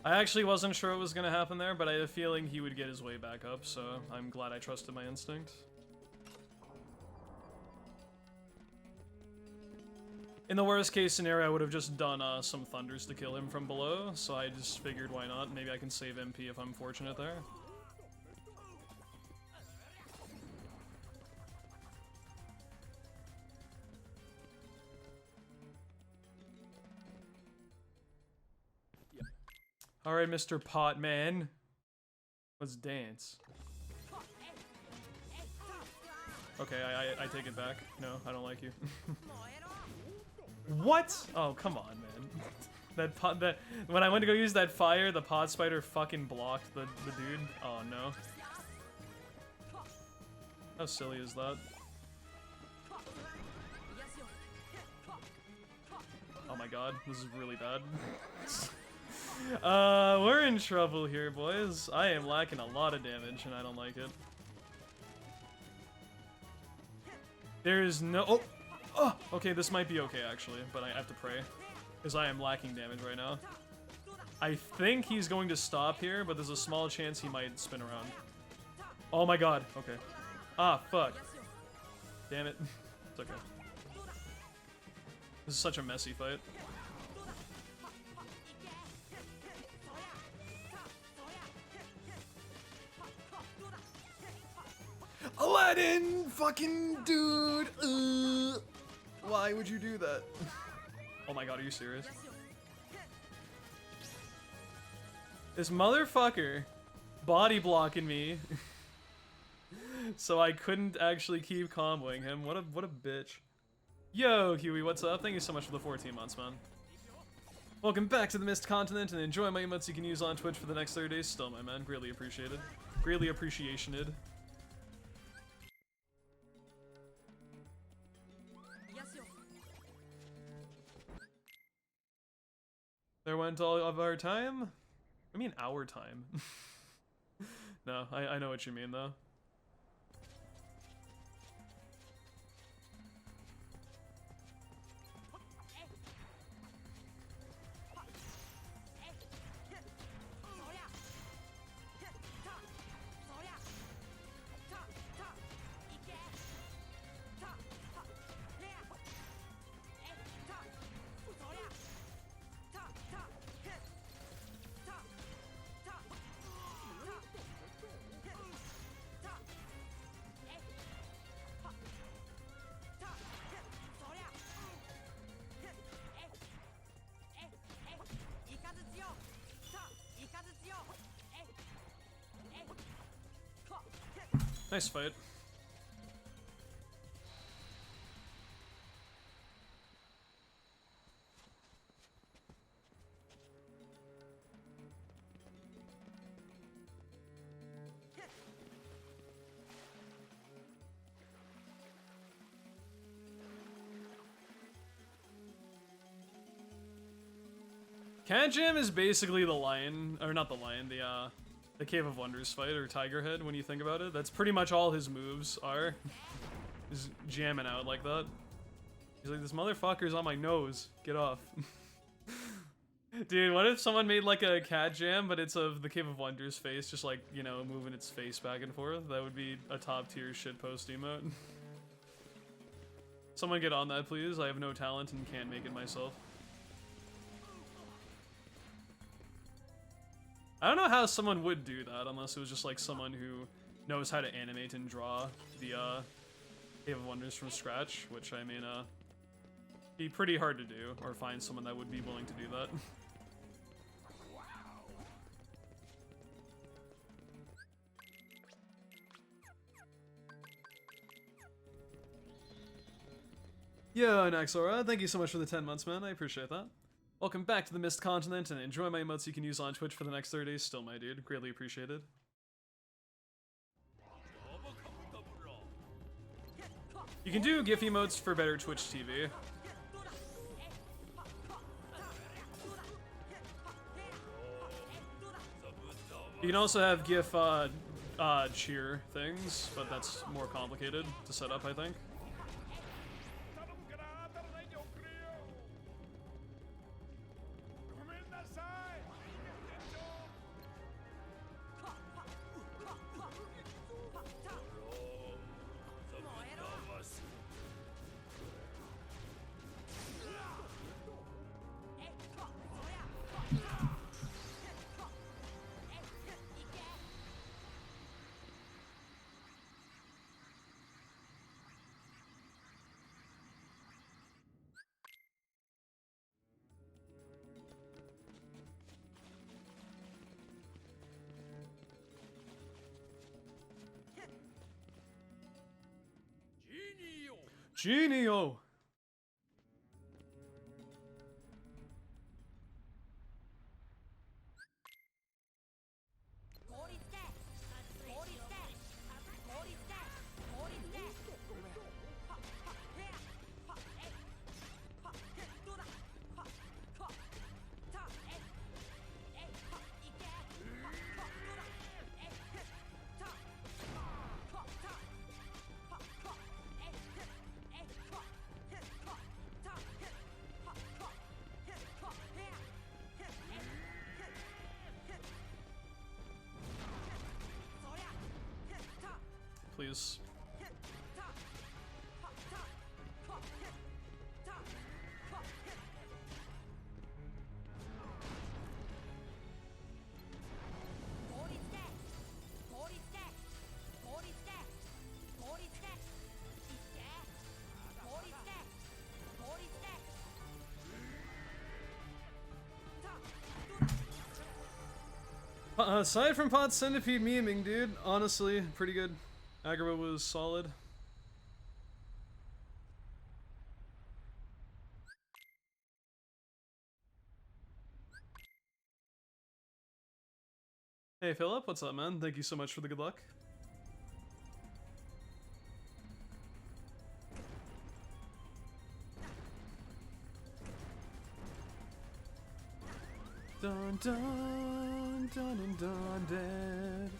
I actually wasn't sure what was gonna happen there, but I had a feeling he would get his way back up, so I'm glad I trusted my instinct. In the worst case scenario, I would have just done some thunders to kill him from below, so I just figured why not. Maybe I can save MP if I'm fortunate there. Alright, Mr. Potman. Let's dance. Okay, I take it back. No, I don't like you. What? Oh, come on, man. When I went to go use that fire, the pod spider fucking blocked the dude. Oh, no. How silly is that? Oh my god, this is really bad. We're in trouble here, boys. I am lacking a lot of damage, and I don't like it. There is no... Oh! Okay, this might be okay, actually, but I have to pray. Because I am lacking damage right now. I think he's going to stop here, but there's a small chance he might spin around. Oh my god, okay. Ah, fuck. Damn it. It's okay. This is such a messy fight. Aladdin! Fucking dude! Why would you do that? Oh my god, are you serious? This motherfucker body blocking me so I couldn't actually keep comboing him. What a bitch. Yo, Huey, what's up? Thank you so much for the 14 months, man. Welcome back to the Mist Continent, and enjoy my emotes you can use on Twitch for the next 30 days still, my man. Greatly appreciated. Greatly appreciationed. There went all of our time? I mean our time. No, I know what you mean though. Nice fight. Cat Jam is basically the lion, or not the lion, the Cave of Wonders fight, or Tiger Head, when you think about it. That's pretty much all his moves are. Just jamming out like that. He's like, this motherfucker's on my nose. Get off. Dude, what if someone made like a cat jam, but it's of the Cave of Wonders face, just like, you know, moving its face back and forth? That would be a top tier shitpost emote. Someone get on that, please. I have no talent and can't make it myself. I don't know how someone would do that unless it was just like someone who knows how to animate and draw the Cave of Wonders from scratch, which I mean, be pretty hard to do, or find someone that would be willing to do that. Yo, Naxora, thank you so much for the 10 months, man. I appreciate that. Welcome back to the Mist Continent, and enjoy my emotes you can use on Twitch for the next 30 days still, my dude. Greatly appreciated. You can do GIF emotes for better Twitch TV. You can also have GIF cheer things, but that's more complicated to set up, I think. Genie! Please. Aside from Pot Centipede memeing, dude, honestly, pretty good. Aggro was solid. Hey Philip, what's up, man? Thank you so much for the good luck. Dun dun dun dun dun dead.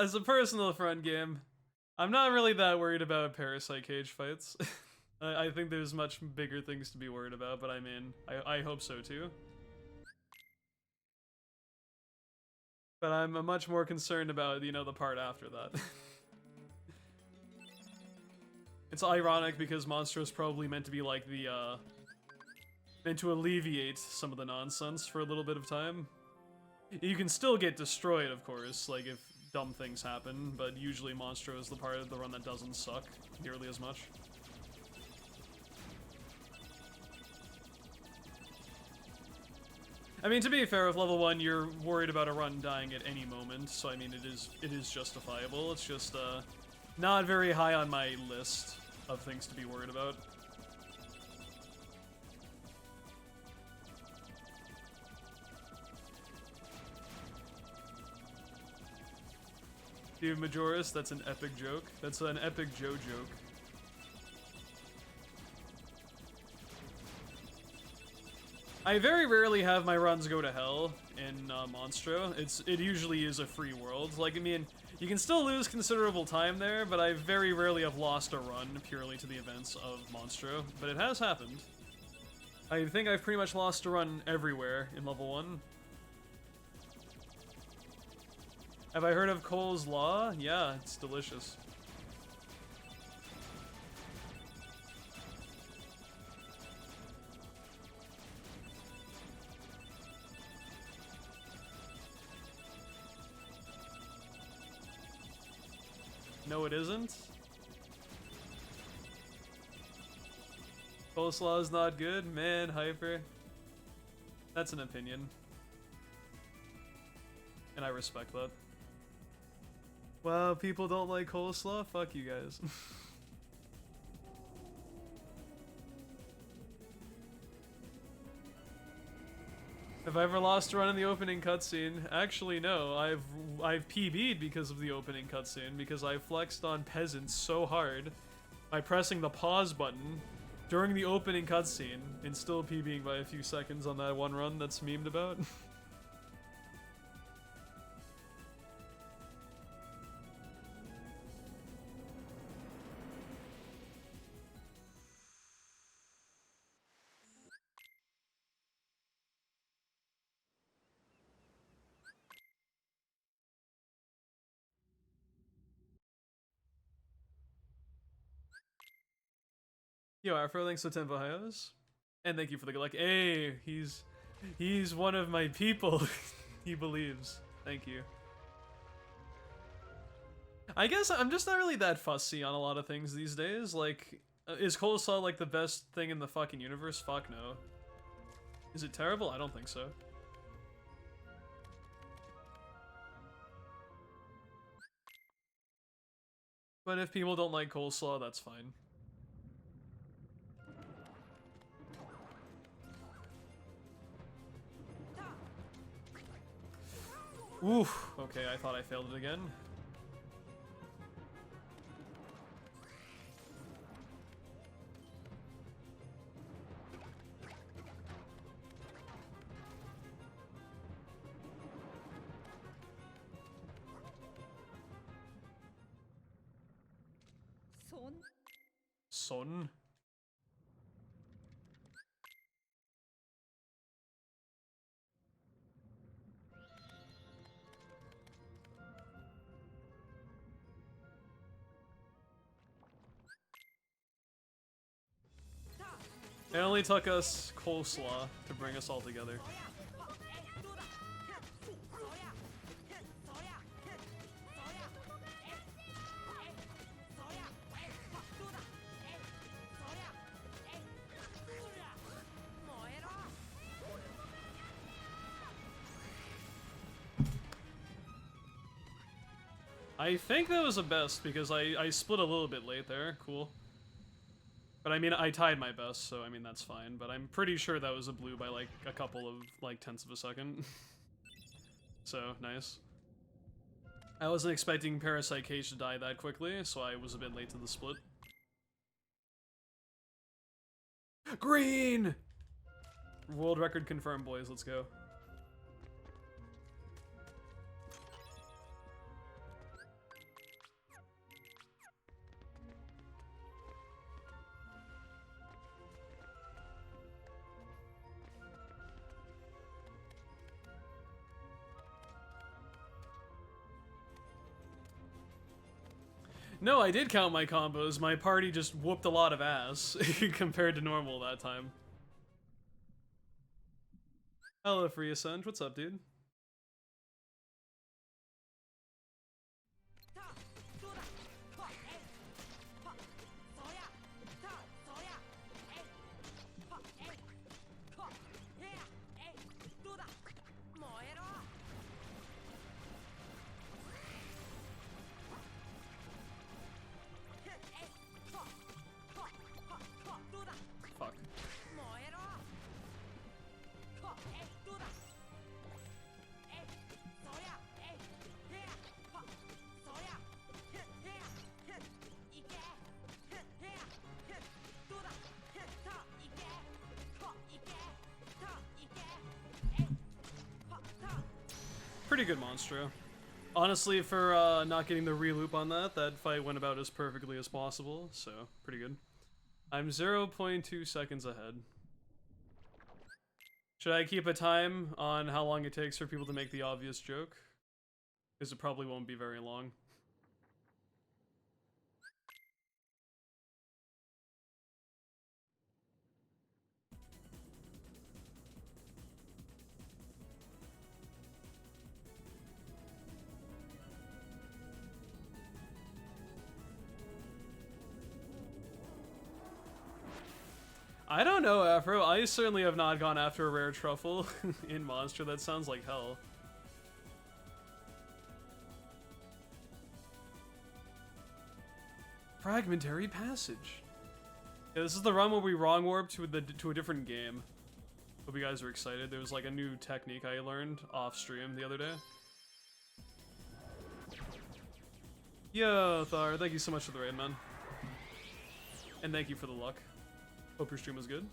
As a personal front game, I'm not really that worried about Parasite Cage fights. I think there's much bigger things to be worried about, but I mean, I hope so too. But I'm much more concerned about, you know, the part after that. It's ironic because Monstro's probably meant to be like the, meant to alleviate some of the nonsense for a little bit of time. You can still get destroyed, of course, like if dumb things happen, but usually Monstro is the part of the run that doesn't suck nearly as much. I mean, to be fair, with level 1, you're worried about a run dying at any moment, so I mean, it is justifiable. It's just, not very high on my list of things to be worried about. Dude, Majoris, that's an epic joke. That's an epic Joe joke. I very rarely have my runs go to hell in Monstro. It usually is a free world. Like, I mean, you can still lose considerable time there, but I very rarely have lost a run purely to the events of Monstro. But it has happened. I think I've pretty much lost a run everywhere in level 1. Have I heard of Cole's Law? Yeah, it's delicious. No, it isn't. Coleslaw is not good? Man, Hyper. That's an opinion. And I respect that. Wow, people don't like coleslaw? Fuck you guys. Have I ever lost a run in the opening cutscene? Actually, no. I've PB'd because of the opening cutscene, because I flexed on peasants so hard by pressing the pause button during the opening cutscene and still PBing by a few seconds on that one run that's memed about. Yo, Afro, thanks for 10 Bahios. And thank you for the good luck. Hey, he's one of my people. He believes. Thank you. I guess I'm just not really that fussy on a lot of things these days. Like, is coleslaw like the best thing in the fucking universe? Fuck no. Is it terrible? I don't think so. But if people don't like coleslaw, that's fine. Oof, okay, I thought I failed it again. Son? It only took us coleslaw to bring us all together. I think that was a best because I split a little bit late there. Cool. But I mean, I tied my best, so I mean, that's fine. But I'm pretty sure that was a blue by like a couple of like tenths of a second. So, nice. I wasn't expecting Parasite Cage to die that quickly, so I was a bit late to the split. Green! World record confirmed, boys. Let's go. No, I did count my combos. My party just whooped a lot of ass compared to normal that time. Hello, Free Ascent. What's up, dude? pretty good monstro. Honestly, for not getting the re-loop on that, that fight went about as perfectly as possible, so pretty good. I'm 0.2 seconds ahead. Should I keep a time on how long it takes for people to make the obvious joke? Because it probably won't be very long. I don't know, Afro. I certainly have not gone after a rare truffle in Monster. That sounds like hell. Fragmentary Passage. Yeah, this is the run where we wrong warp to a different game. Hope you guys are excited. There was like a new technique I learned off stream the other day. Yo, Thar, thank you so much for the raid, man. And thank you for the luck. Hope your stream was good.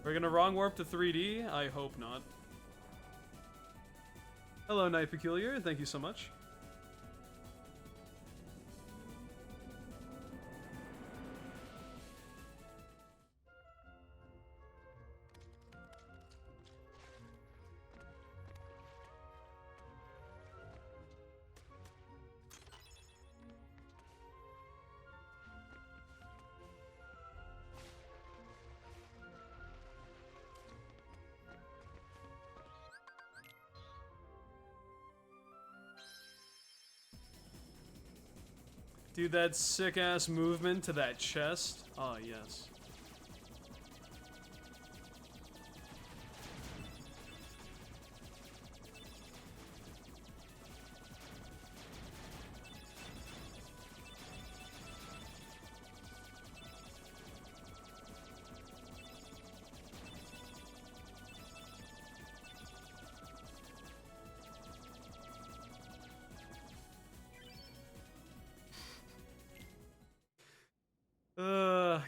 We're gonna wrong warp to 3D? I hope not. Hello, Night Peculiar. Thank you so much. Dude, that sick-ass movement to that chest. Oh, yes.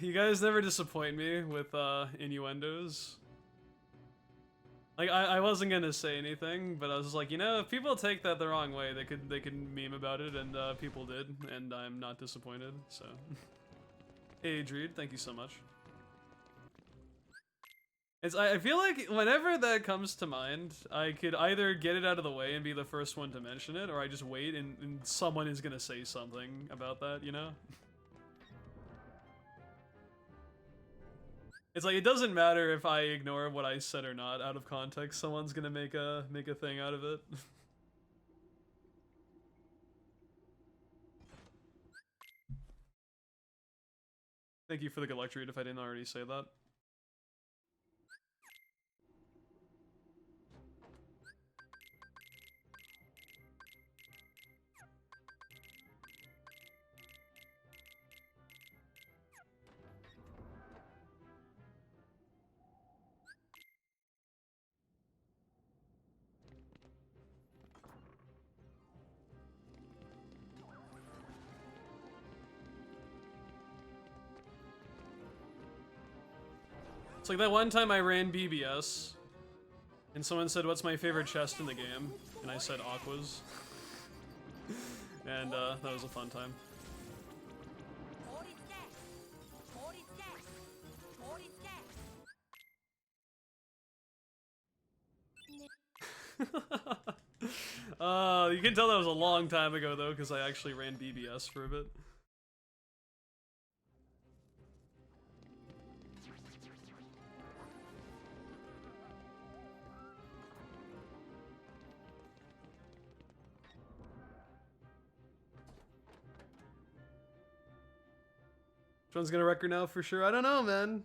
You guys never disappoint me with innuendos. Like I wasn't gonna say anything, but I was like, you know, if people take that the wrong way, they could meme about it, and people did, and I'm not disappointed. So, hey, Dreed, thank you so much. I feel like whenever that comes to mind, I could either get it out of the way and be the first one to mention it, or I just wait and someone is gonna say something about that, you know? It's like, it doesn't matter if I ignore what I said or not out of context. Someone's gonna make a thing out of it. Thank you for the good luck, Reed, if I didn't already say that. It's like that one time I ran BBS, and someone said, "What's my favorite chest in the game?" And I said Aqua's. And that was a fun time. You can tell that was a long time ago though, because I actually ran BBS for a bit. Which one's gonna record now for sure? I don't know, man.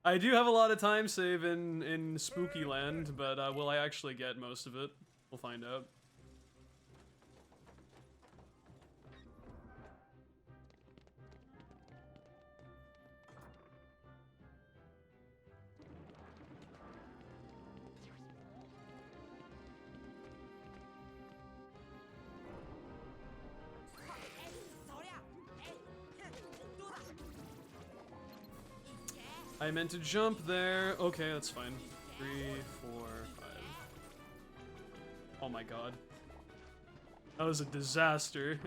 I do have a lot of time save in Spooky Land, but will I actually get most of it? We'll find out. I meant to jump there. Okay, that's fine. 3, 4, 5. Oh my god. That was a disaster.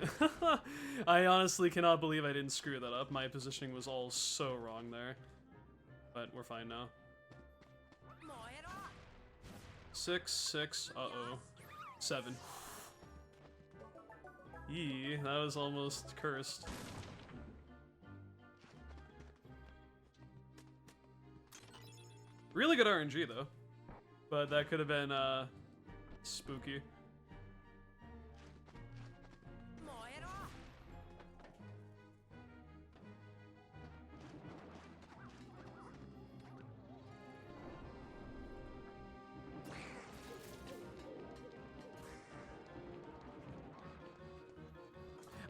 I honestly cannot believe I didn't screw that up. My positioning was all so wrong there. But we're fine now. 6, 6, uh-oh. 7. Yee, that was almost cursed. Really good RNG though. But that could have been, spooky.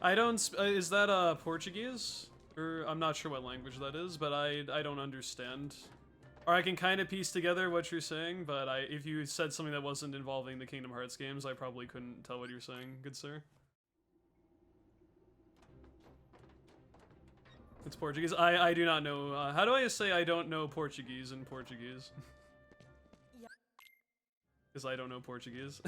I don't, is that, Portuguese? Or, I'm not sure what language that is, but I don't understand. Or I can kind of piece together what you're saying, but if you said something that wasn't involving the Kingdom Hearts games, I probably couldn't tell what you're saying, good sir. It's Portuguese. I do not know. How do I say I don't know Portuguese in Portuguese? Because I don't know Portuguese.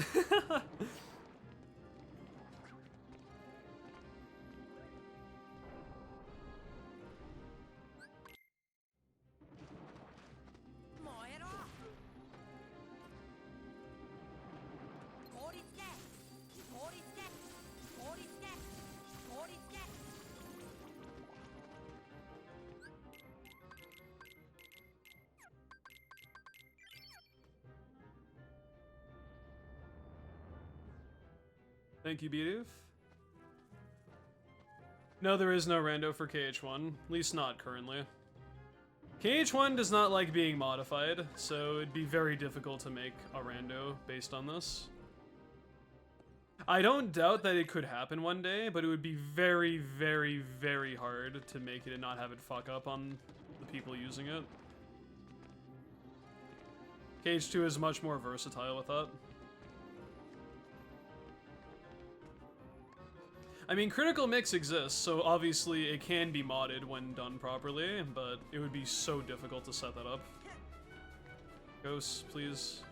Thank you, Bidoof. No, there is no rando for KH1, at least not currently. KH1 does not like being modified, so it'd be very difficult to make a rando based on this. I don't doubt that it could happen one day, but it would be very, very, very hard to make it and not have it fuck up on the people using it. KH2 is much more versatile with that. I mean, Critical Mix exists, so obviously it can be modded when done properly, but it would be so difficult to set that up. Ghosts, please.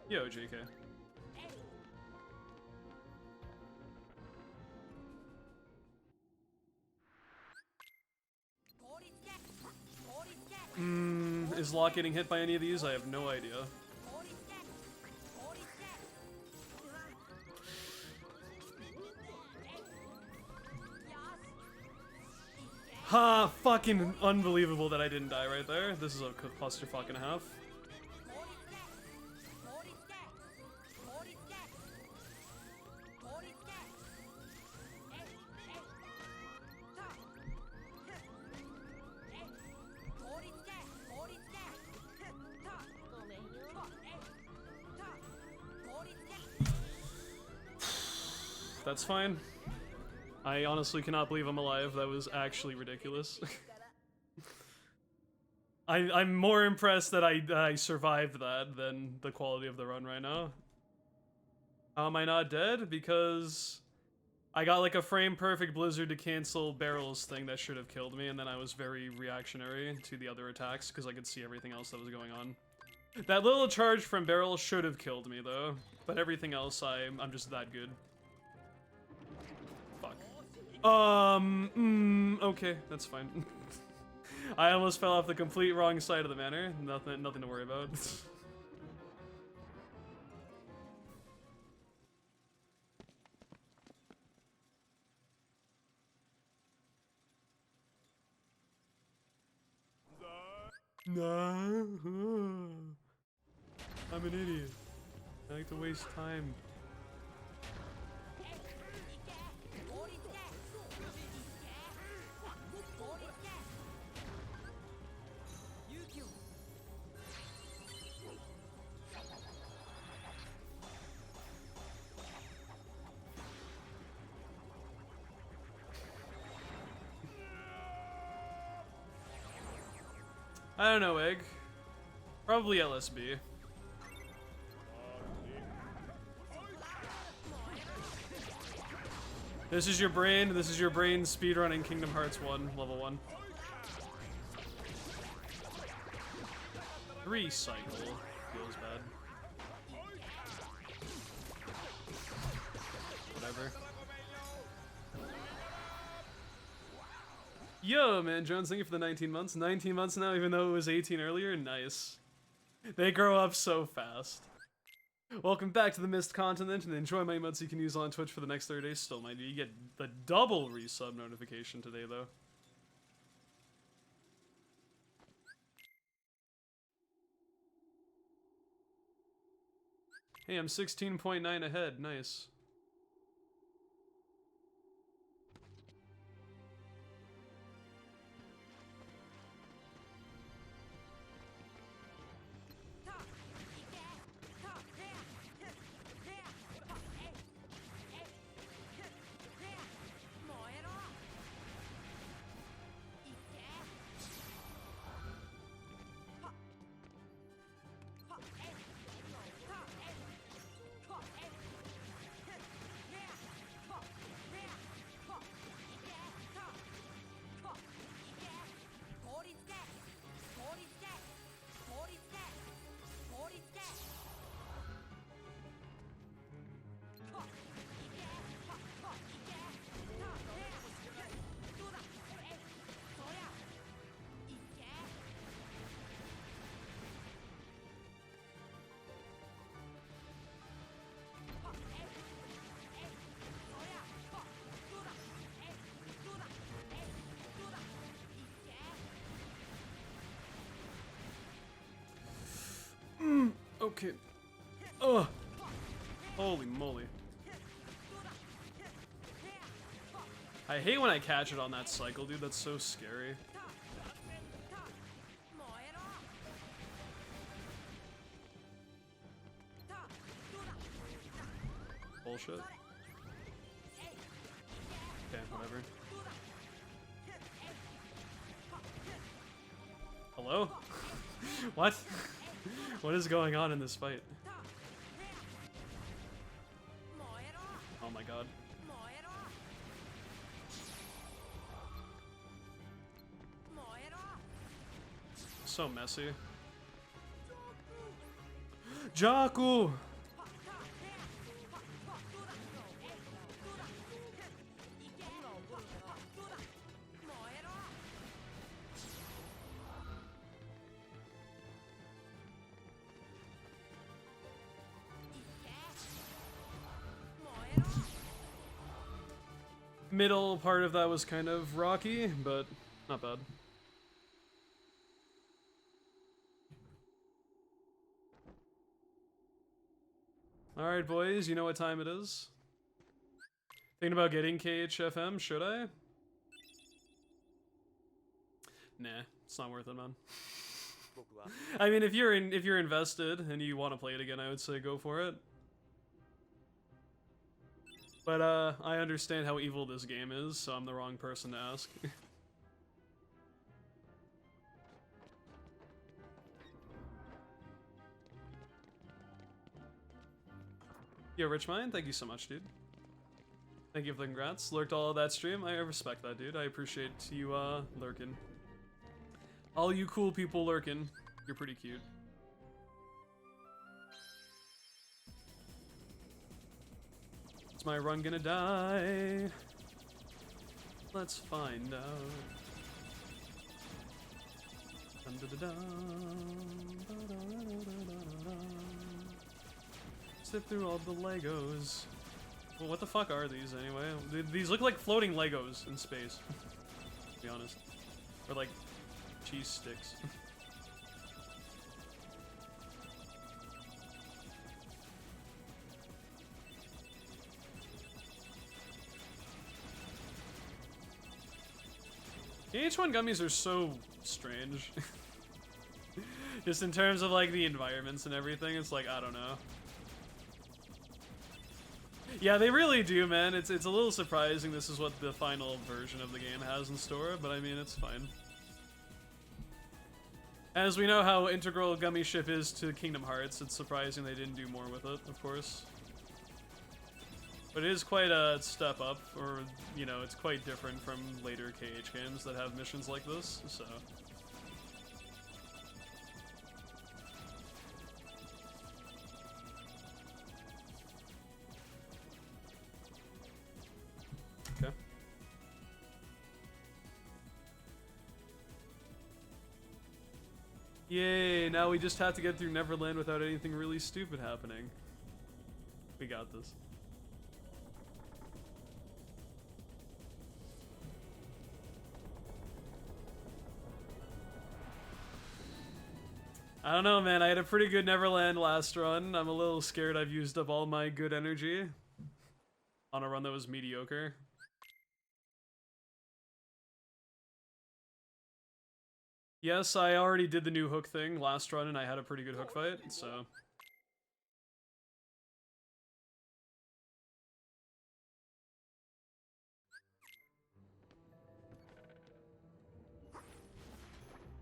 Yo, JK. Is Locke getting hit by any of these? I have no idea. Ha! Fucking unbelievable that I didn't die right there. This is a clusterfuck and a half. That's fine. I honestly cannot believe I'm alive. That was actually ridiculous. I'm more impressed that I survived that than the quality of the run right now. How am I not dead? Because I got like a frame perfect blizzard to cancel Barrel's thing that should have killed me, and then I was very reactionary to the other attacks because I could see everything else that was going on. That little charge from Barrel should have killed me though, but everything else I'm just that good. Okay, that's fine. I almost fell off the complete wrong side of the manor. Nothing to worry about. No. I'm an idiot. I like to waste time. I don't know, Egg. Probably LSB. This is your brain speedrunning Kingdom Hearts 1, level 1. 3 cycle. Feels bad. Whatever. Yo, man, Jones, thank you for the 19 months. 19 months now, even though it was 18 earlier? Nice. They grow up so fast. Welcome back to the Mist Continent, and enjoy my emotes you can use on Twitch for the next 30 days. Still, mind you, you get the double resub notification today, though. Hey, I'm 16.9 ahead. Nice. Okay. Ugh. Holy moly. I hate when I catch it on that cycle, dude. That's so scary. Bullshit. Okay, whatever. Hello? What? What is going on in this fight? Oh my god. So messy. Jaku! Middle part of that was kind of rocky, but not bad. Alright, boys, you know what time it is? Thinking about getting KHFM, should I? Nah, it's not worth it, man. I mean, if you're invested and you want to play it again, I would say go for it. But I understand how evil this game is, so I'm the wrong person to ask. Yo, Richmind, thank you so much, dude. Thank you for the congrats. Lurked all of that stream. I respect that, dude. I appreciate you lurking. All you cool people lurking. You're pretty cute. Is my run gonna die? Let's find out. Dun -dun -dun -dun, ba-da-da-da-da-da-da. Sift through all the Legos. Well, what the fuck are these anyway? These look like floating Legos in space. To be honest. Or like cheese sticks. The H1 gummies are so strange. Just in terms of like the environments and everything, it's like, I don't know. Yeah, they really do, man. It's a little surprising this is what the final version of the game has in store, but I mean, it's fine. As we know how integral Gummy Ship is to Kingdom Hearts, it's surprising they didn't do more with it, of course. But it is quite a step up, or, you know, it's quite different from later KH games that have missions like this, so... Okay. Yay, now we just have to get through Neverland without anything really stupid happening. We got this. I don't know, man. I had a pretty good Neverland last run. I'm a little scared I've used up all my good energy on a run that was mediocre. Yes, I already did the new hook thing last run and I had a pretty good hook fight, so...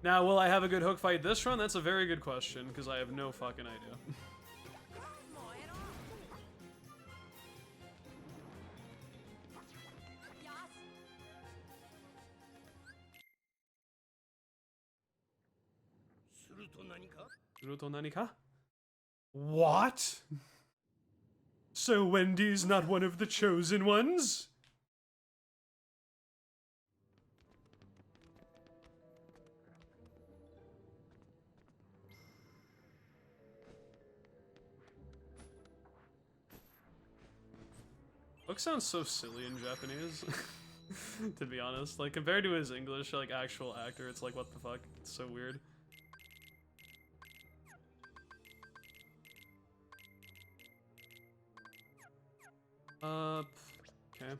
Now, will I have a good hook fight this run? That's a very good question, because I have no fucking idea. What? So Wendy's not one of the chosen ones? Hook sounds so silly in Japanese, to be honest. Like, compared to his English, like, actual actor, it's like, what the fuck? It's so weird. Okay.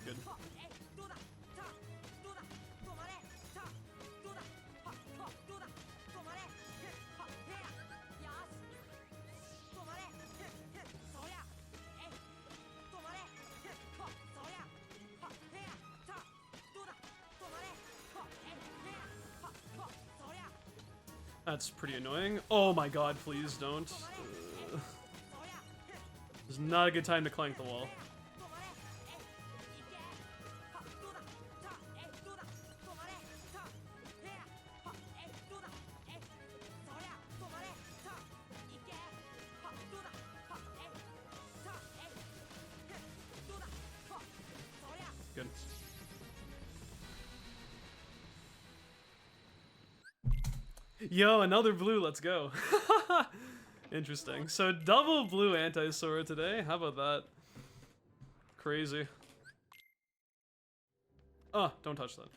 Good. That's pretty annoying. Oh my god, please don't. This is not a good time to clank the wall. Good. Yo, another blue, let's go. Interesting. So double blue anti-Sora today. How about that? Crazy. Oh, don't touch that.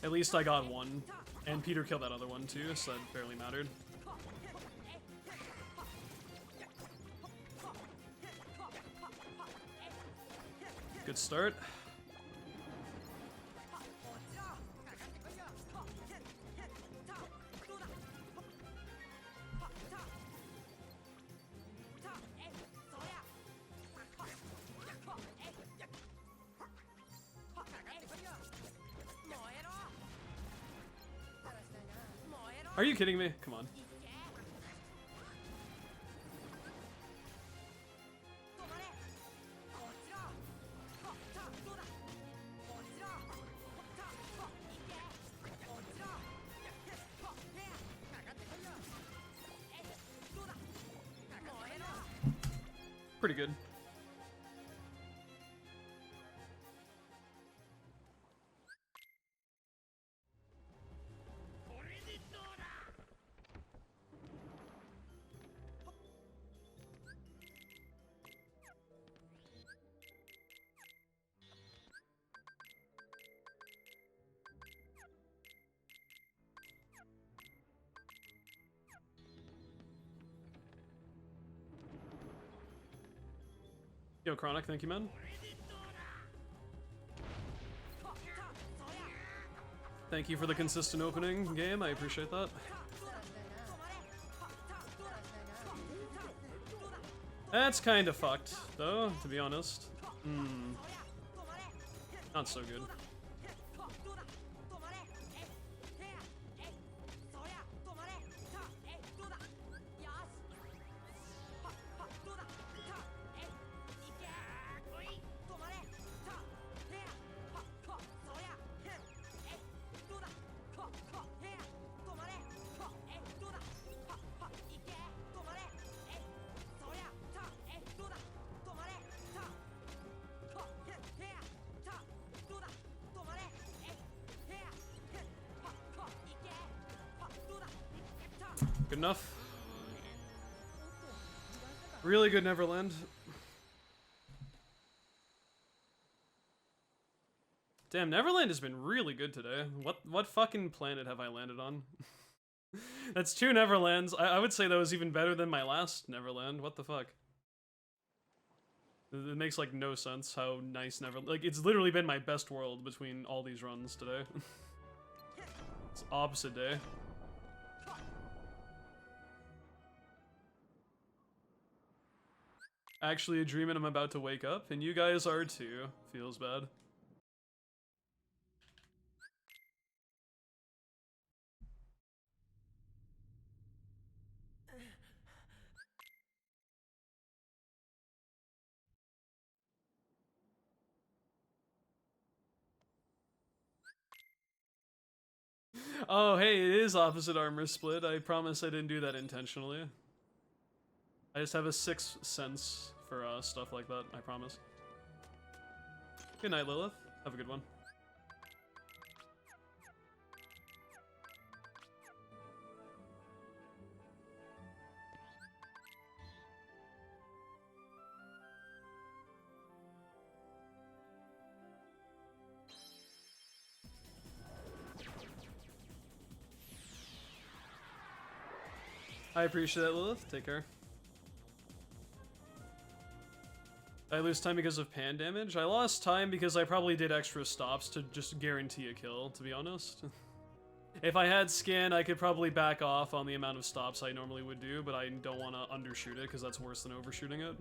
At least I got one. And Peter killed that other one too, so that barely mattered. Good start. Are you kidding me? Come on. Pretty good. Yo, Chronic, thank you, man. Thank you for the consistent opening game, I appreciate that. That's kind of fucked, though, to be honest. Not so good. Good enough. Really good Neverland. Damn, Neverland has been really good today. What fucking planet have I landed on? That's 2 Neverlands. I would say that was even better than my last Neverland. What the fuck? It makes like no sense how nice Neverland. Like, it's literally been my best world between all these runs today. It's opposite day. Actually a dream and I'm about to wake up, and you guys are too. Feels bad. Oh, hey, it is opposite armor split. I promise I didn't do that intentionally. I just have a 6th sense for stuff like that, I promise. Good night, Lilith. Have a good one. I appreciate that, Lilith. Take care. Did I lose time because of pan damage? I lost time because I probably did extra stops to just guarantee a kill, to be honest. If I had skin, I could probably back off on the amount of stops I normally would do, but I don't want to undershoot it because that's worse than overshooting it.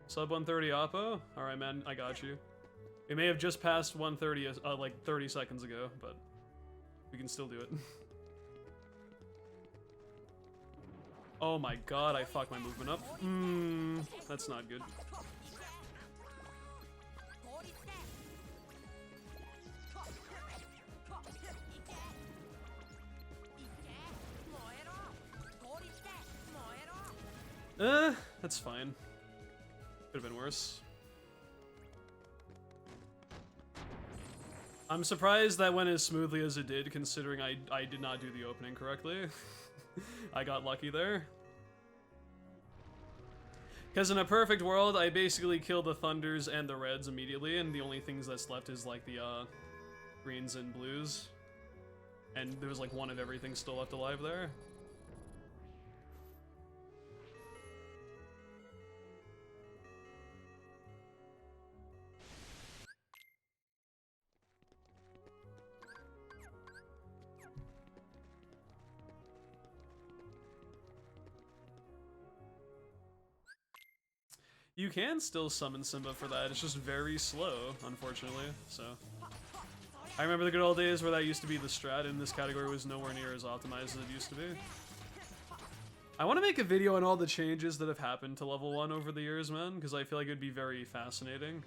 Sub 130 Oppo? Alright, man, I got you. It may have just passed 130 like 30 seconds ago, but we can still do it. Oh my god, I fucked my movement up. That's not good. That's fine. Could have been worse. I'm surprised that went as smoothly as it did, considering I did not do the opening correctly. I got lucky there. Because in a perfect world, I basically kill the Thunders and the Reds immediately, and the only things that's left is like the Greens and Blues. And there was like one of everything still left alive there. You can still summon Simba for that, it's just very slow, unfortunately, so. I remember the good old days where that used to be the strat, and this category was nowhere near as optimized as it used to be. I want to make a video on all the changes that have happened to level 1 over the years, man, because I feel like it would be very fascinating.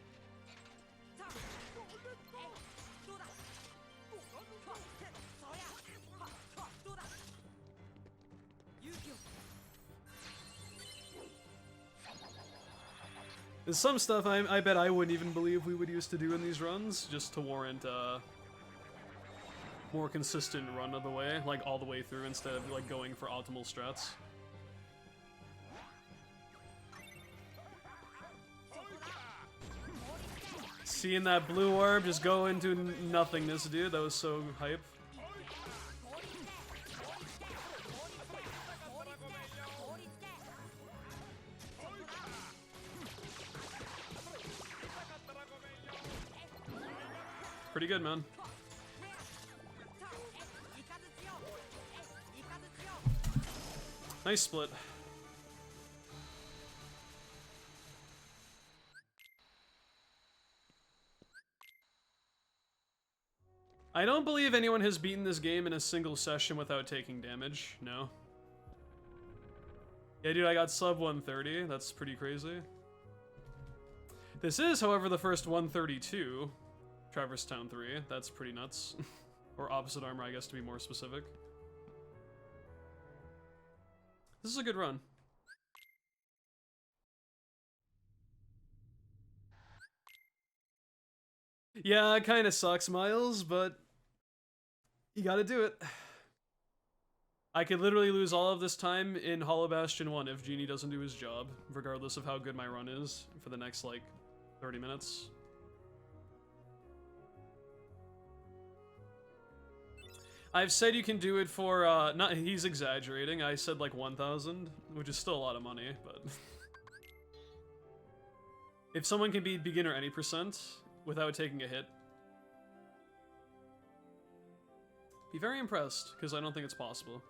There's some stuff I bet I wouldn't even believe we would used to do in these runs, just to warrant a more consistent run of the way, like all the way through instead of like going for optimal strats. Seeing that blue orb just go into nothingness, dude, that was so hype. pretty good, man. Nice split. I don't believe anyone has beaten this game in a single session without taking damage. No. Yeah, dude, I got sub 130. That's pretty crazy. This is, however, the first 132. Traverse Town 3. That's pretty nuts. Or opposite armor, I guess, to be more specific. This is a good run. Yeah, it kind of sucks, Miles, but you gotta do it. I could literally lose all of this time in Hollow Bastion 1 if Genie doesn't do his job, regardless of how good my run is for the next, like, 30 minutes. I've said you can do it for, not, he's exaggerating, I said like 1,000, which is still a lot of money, but... If someone can beat beginner any percent without taking a hit, be very impressed, because I don't think it's possible.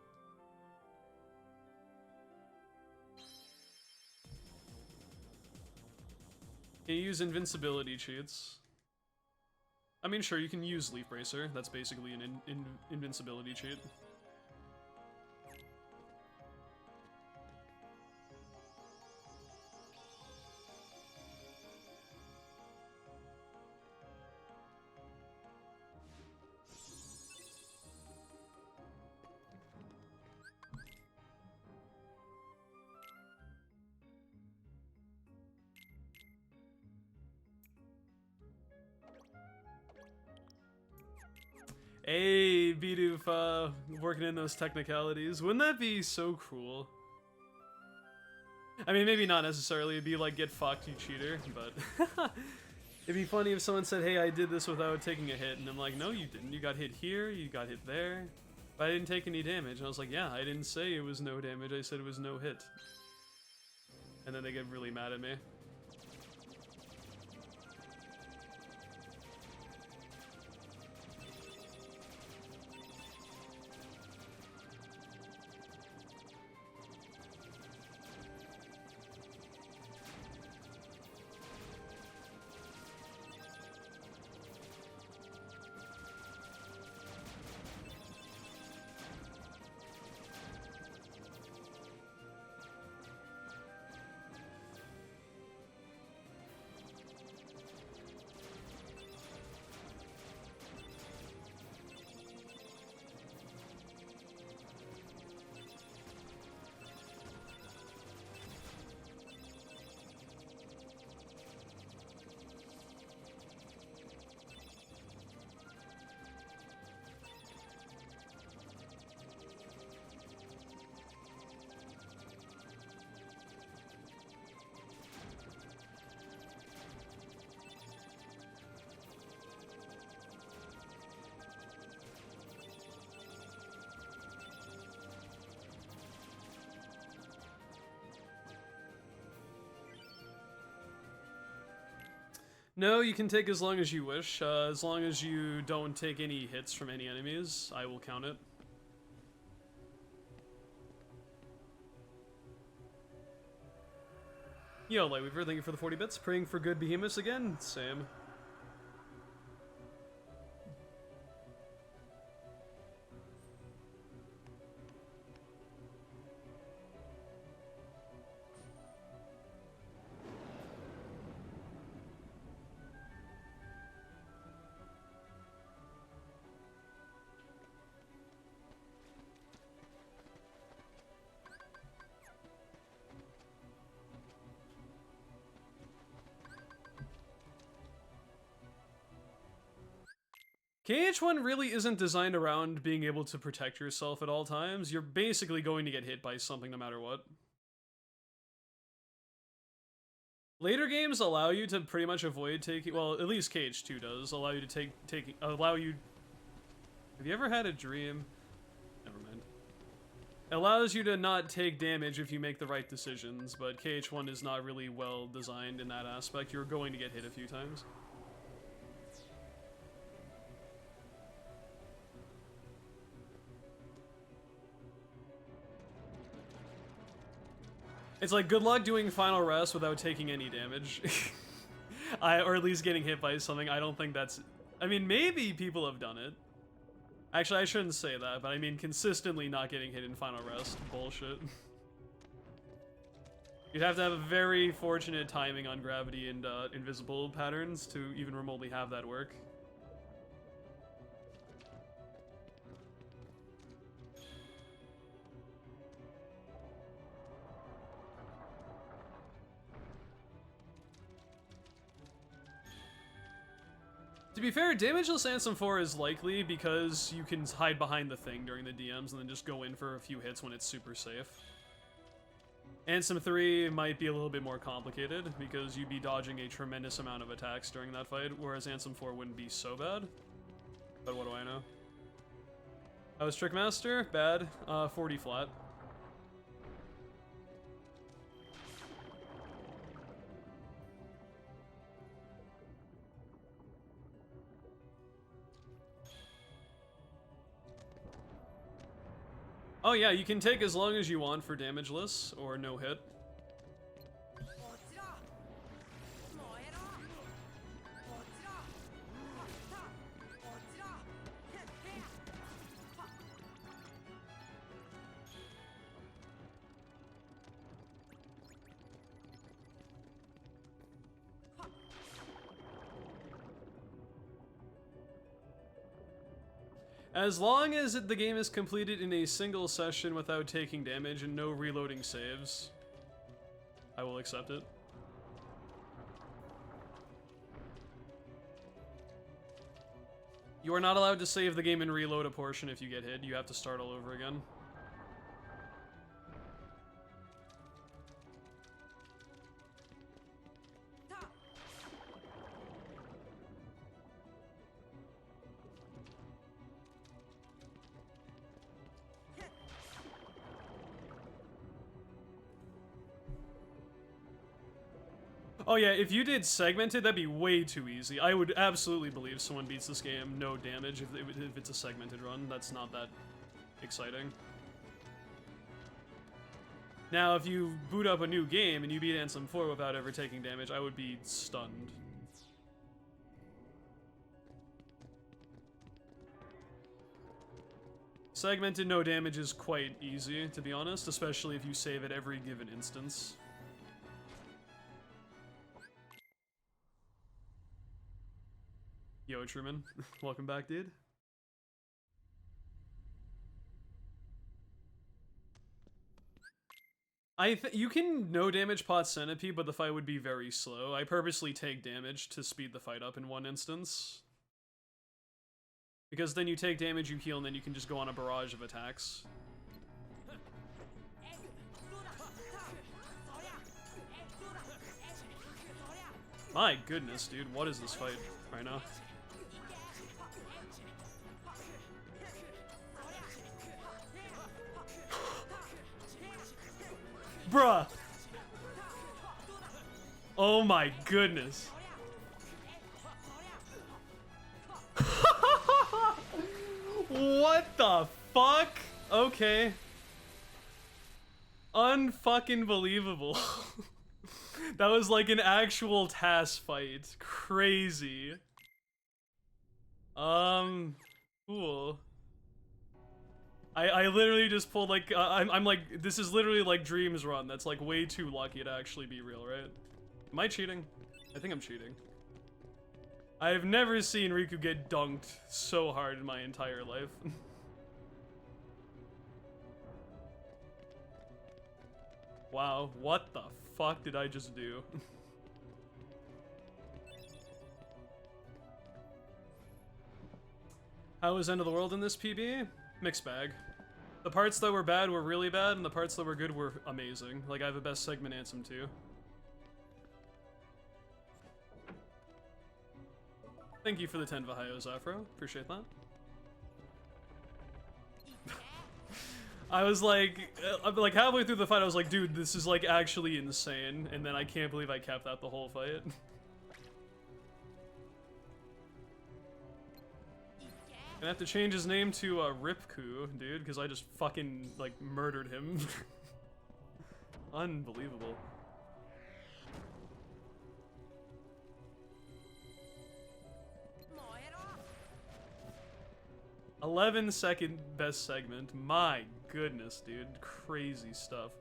Can you use invincibility cheats? I mean, sure, you can use Leaf Bracer. That's basically an invincibility cheat. Hey, Bidoof, working in those technicalities. Wouldn't that be so cruel? I mean, maybe not necessarily. It'd be like, get fucked, you cheater, but... It'd be funny if someone said, hey, I did this without taking a hit, and I'm like, no, you didn't. You got hit here, you got hit there. But I didn't take any damage. And I was like, yeah, I didn't say it was no damage, I said it was no hit. And then they get really mad at me. No, you can take as long as you wish. As long as you don't take any hits from any enemies, I will count it. Yo, Lightweaver, thank you for the 40 bits. Praying for good behemoths again? Same. KH1 really isn't designed around being able to protect yourself at all times. You're basically going to get hit by something no matter what. Later games allow you to pretty much avoid taking, well, at least KH2 does, allow you to allow you... Have you ever had a dream? Never mind. It allows you to not take damage if you make the right decisions, but KH1 is not really well designed in that aspect. You're going to get hit a few times. It's like, good luck doing final rest without taking any damage. Or at least getting hit by something. I don't think that's... I mean, maybe people have done it. Actually, I shouldn't say that, but I mean consistently not getting hit in final rest. Bullshit. You'd have to have a very fortunate timing on gravity and invisible patterns to even remotely have that work. To be fair, damageless Ansem 4 is likely because you can hide behind the thing during the DMs and then just go in for a few hits when it's super safe. Ansem 3 might be a little bit more complicated because you'd be dodging a tremendous amount of attacks during that fight, whereas Ansem 4 wouldn't be so bad. But what do I know? How was Trickmaster? Bad. 40 flat. Oh yeah, you can take as long as you want for damageless or no hit. As long as the game is completed in a single session without taking damage and no reloading saves, I will accept it. You are not allowed to save the game and reload a portion if you get hit. You have to start all over again. Oh yeah, if you did segmented, that'd be way too easy. I would absolutely believe someone beats this game no damage if it's a segmented run. That's not that exciting. Now, if you boot up a new game and you beat Ansem 4 without ever taking damage, I would be stunned. Segmented no damage is quite easy, to be honest, especially if you save at every given instance. Yo, Truman. Welcome back, dude. You can no damage pot Centipede, but the fight would be very slow. I purposely take damage to speed the fight up in one instance. Because then you take damage, you heal, and then you can just go on a barrage of attacks. My goodness, dude, what is this fight right now? Bruh! Oh my goodness. What the fuck? Okay. Unfucking believable. That was like an actual TAS fight. Crazy. Cool. I literally just pulled like, I'm like, this is literally like Dream's run. That's like way too lucky to actually be real, right? Am I cheating? I think I'm cheating. I've never seen Riku get dunked so hard in my entire life. Wow, what the fuck did I just do? How was End of the World in this PB? Mixed bag. The parts that were bad were really bad, and the parts that were good were amazing. Like, I have a best segment Ansem too. Thank you for the 10 Vahayos, Afro. Appreciate that. I was like halfway through the fight, I was like, dude, this is like actually insane. And then I can't believe I kept that the whole fight. Gonna have to change his name to Ripku, dude, because I just fucking like murdered him. Unbelievable. 11-second best segment. My goodness, dude. Crazy stuff.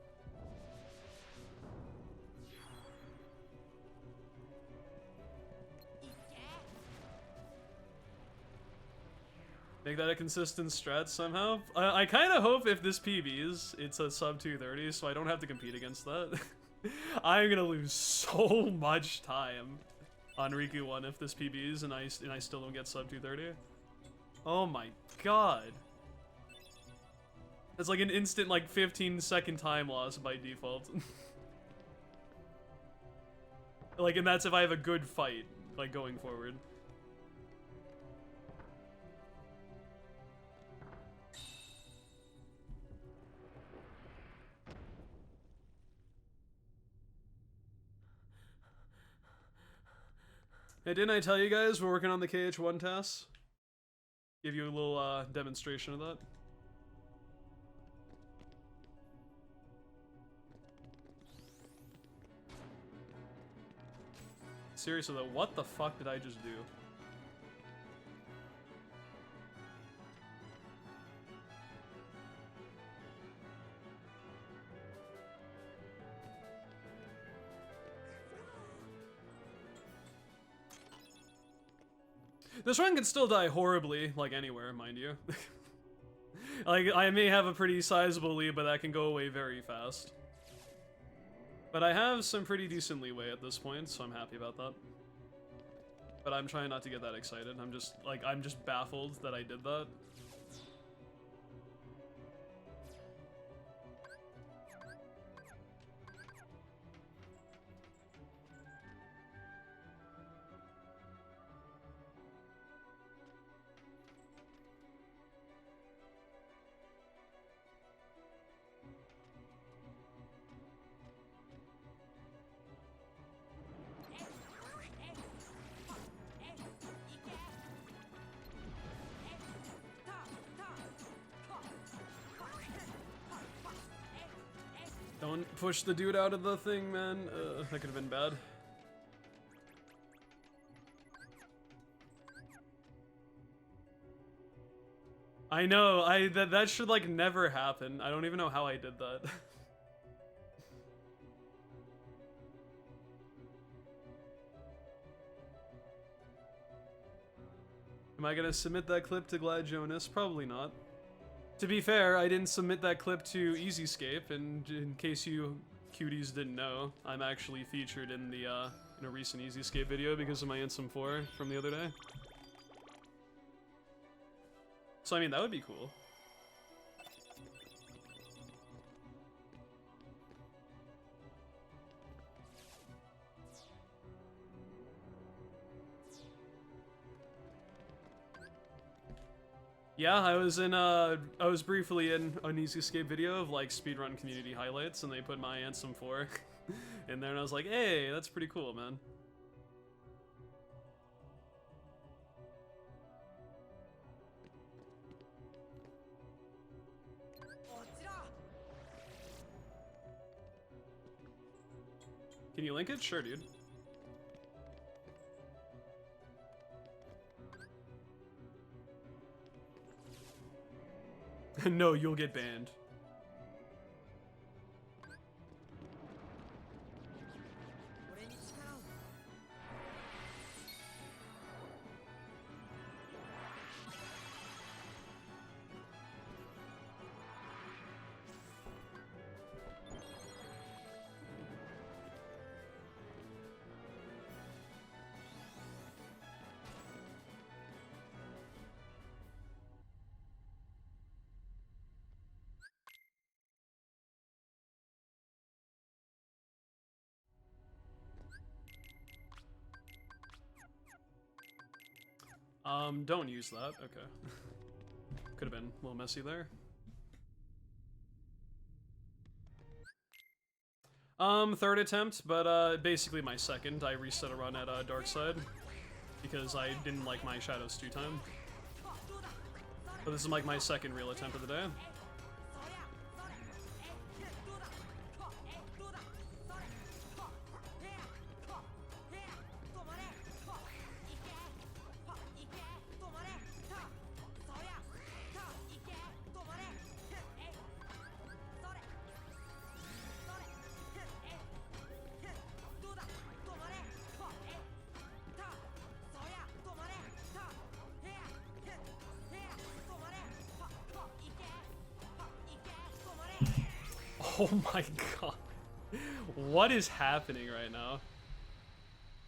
Make that a consistent strat somehow. I kind of hope if this PBs, it's a sub 230, so I don't have to compete against that. I'm gonna lose so much time on Riku 1 if this PBs and I still don't get sub 230. Oh my god. It's like an instant, like, 15-second time loss by default. Like, and that's if I have a good fight, like, going forward. Hey, didn't I tell you guys we're working on the KH1 tasks? Give you a little demonstration of that. Seriously though, what the fuck did I just do? This run can still die horribly, like anywhere, mind you. Like, I may have a pretty sizable lead, but that can go away very fast. But I have some pretty decent leeway at this point, so I'm happy about that. But I'm trying not to get that excited. I'm just baffled that I did that. Don't push the dude out of the thing, man. That could have been bad. I know, that should like never happen. I don't even know how I did that. Am I gonna submit that clip to Glad Jonas? Probably not. To be fair, I didn't submit that clip to EasyScape, and in case you cuties didn't know, I'm actually featured in the in a recent EasyScape video because of my Ansem 4 from the other day. So I mean, that would be cool. Yeah, I was briefly in an EasyScape video of like speedrun community highlights, and they put my Ansem 4 in there, and I was like, hey, that's pretty cool, man. Can you link it? Sure, dude. No, you'll get banned. Don't use that. Okay. Could have been a little messy there. Third attempt, but basically my second. I reset a run at Dark Side because I didn't like my Shadow Stew time. But this is like my second real attempt of the day. Oh my god. What is happening right now?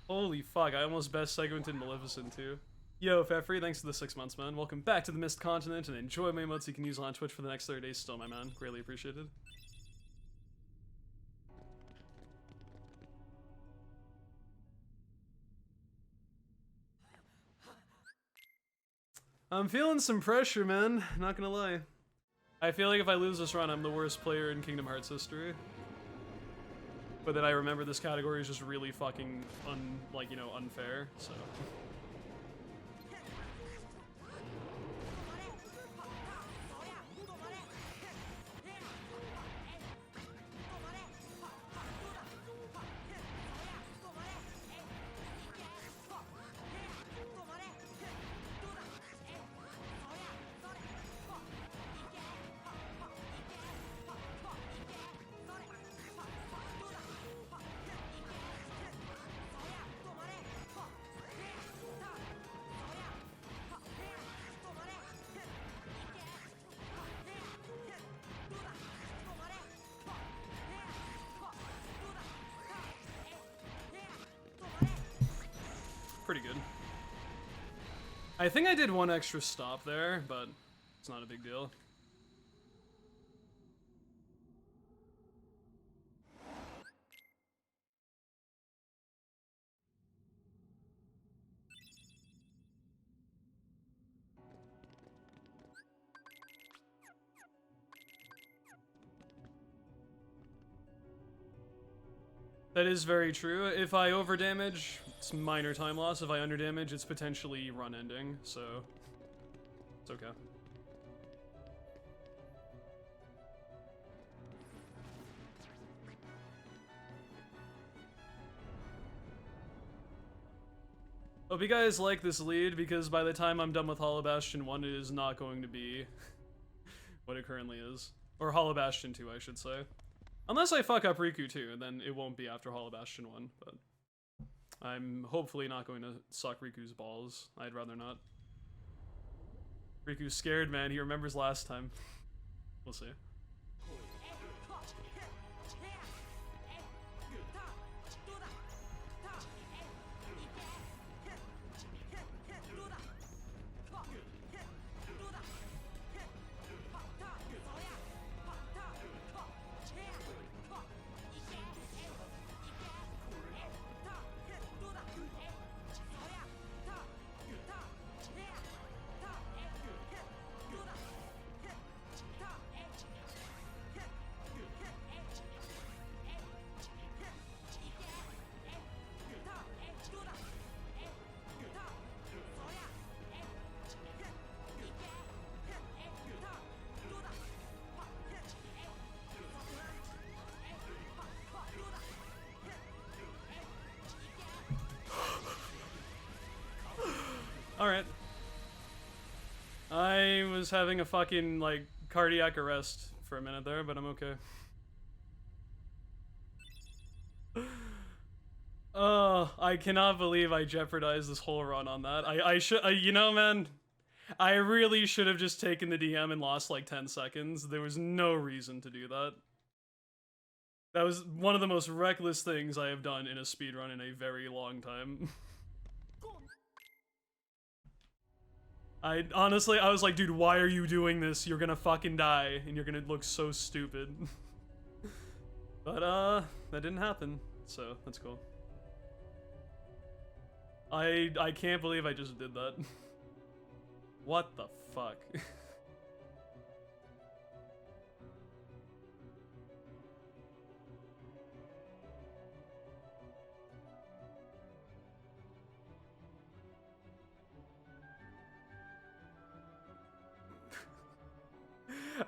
Holy fuck, I almost best segmented Maleficent too. Yo, Feffrey, thanks for the 6 months, man. Welcome back to the Mist Continent, and enjoy my emotes you can use on Twitch for the next 30 days still, my man. Greatly appreciated. I'm feeling some pressure, man. Not gonna lie. I feel like if I lose this run, I'm the worst player in Kingdom Hearts history. But then I remember this category is just really fucking unfair, so. Pretty good. I think I did one extra stop there, but it's not a big deal. That is very true. If I overdamage, it's minor time loss. If I underdamage, it's potentially run ending, so it's okay. Hope you guys like this lead, because by the time I'm done with Hollow Bastion 1, it is not going to be what it currently is. Or Hollow Bastion 2, I should say. Unless I fuck up Riku too, then it won't be after Hollow Bastion 1, but I'm hopefully not going to suck Riku's balls. I'd rather not. Riku's scared, man. He remembers last time. We'll see. Alright. I was having a fucking, like, cardiac arrest for a minute there, but I'm okay. Oh, I cannot believe I jeopardized this whole run on that. I should, you know, man, I really should have just taken the DM and lost like 10 seconds. There was no reason to do that. That was one of the most reckless things I have done in a speedrun in a very long time. I was like, dude, why are you doing this? You're gonna fucking die, and you're gonna look so stupid. But, that didn't happen, so that's cool. I can't believe I just did that. What the fuck?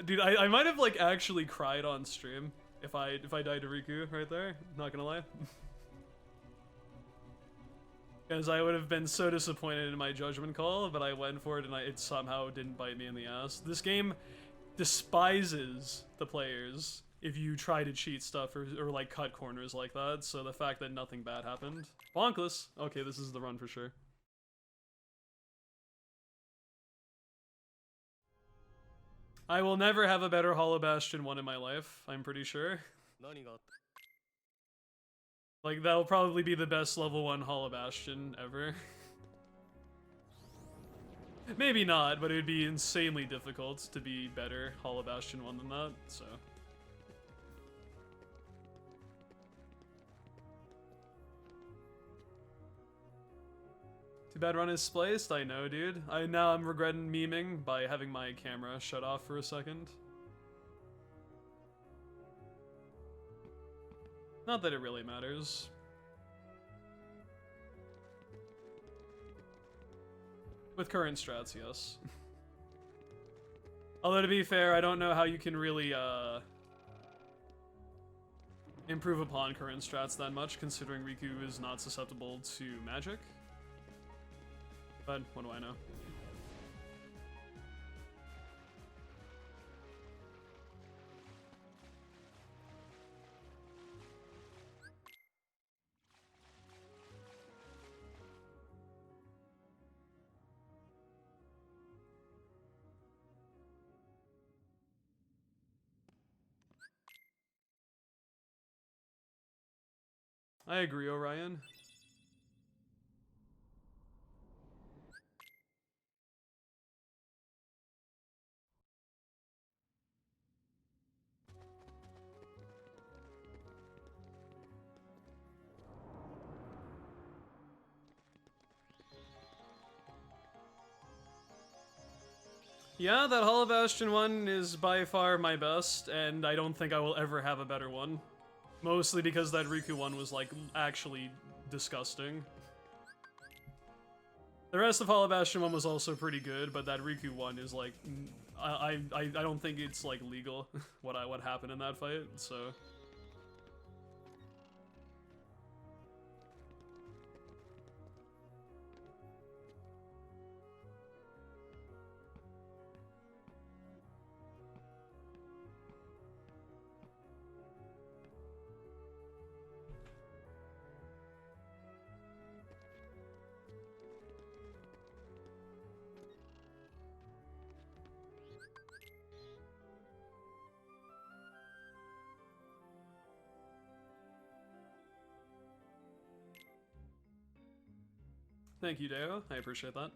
Dude, I might have like actually cried on stream if I died to Riku right there. Not gonna lie. Because I would have been so disappointed in my judgment call, but I went for it and it somehow didn't bite me in the ass. This game despises the players if you try to cheat stuff or like cut corners like that, so the fact that nothing bad happened. Bonkless! Okay, this is the run for sure. I will never have a better Hollow Bastion 1 in my life, I'm pretty sure. Like, that'll probably be the best level 1 Hollow Bastion ever. Maybe not, but it would be insanely difficult to be better Hollow Bastion 1 than that, so... Too bad run is spliced, I know, dude. I'm regretting memeing by having my camera shut off for a second. Not that it really matters. With current strats, yes. Although to be fair, I don't know how you can really improve upon current strats that much, considering Riku is not susceptible to magic. But what do I know? I agree, Orion. Yeah, that Hollow Bastion one is by far my best, and I don't think I will ever have a better one. Mostly because that Riku one was, like, actually disgusting. The rest of Hollow Bastion 1 was also pretty good, but that Riku one is, like, I don't think it's, like, legal, what happened in that fight, so... Thank you, Deo. I appreciate that.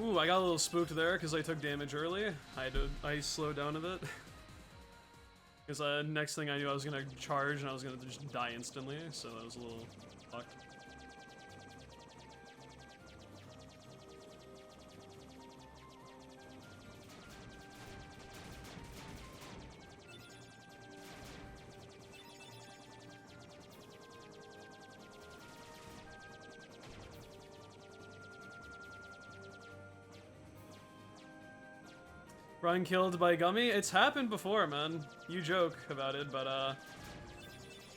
Ooh, I got a little spooked there because I took damage early. I slowed down a bit. Because next thing I knew I was gonna charge and I was gonna just die instantly, so that was a little fucked. Run killed by Gummy? It's happened before, man. You joke about it, but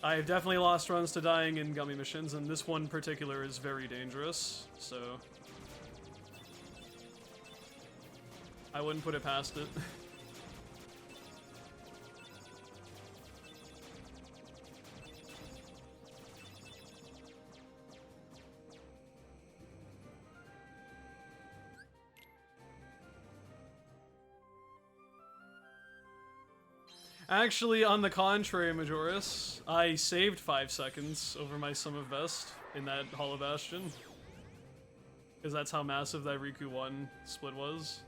I've definitely lost runs to dying in Gummy missions, and this one in particular is very dangerous, so... I wouldn't put it past it. Actually, on the contrary, Majoris, I saved 5 seconds over my sum of best in that Hollow Bastion. Because that's how massive that Riku 1 split was.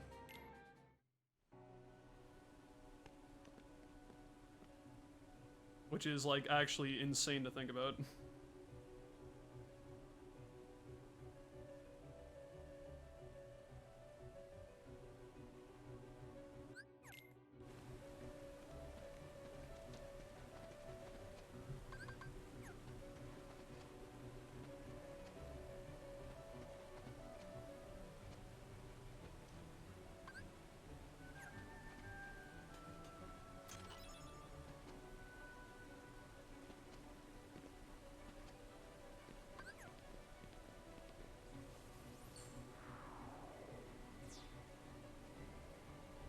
Which is, like, actually insane to think about.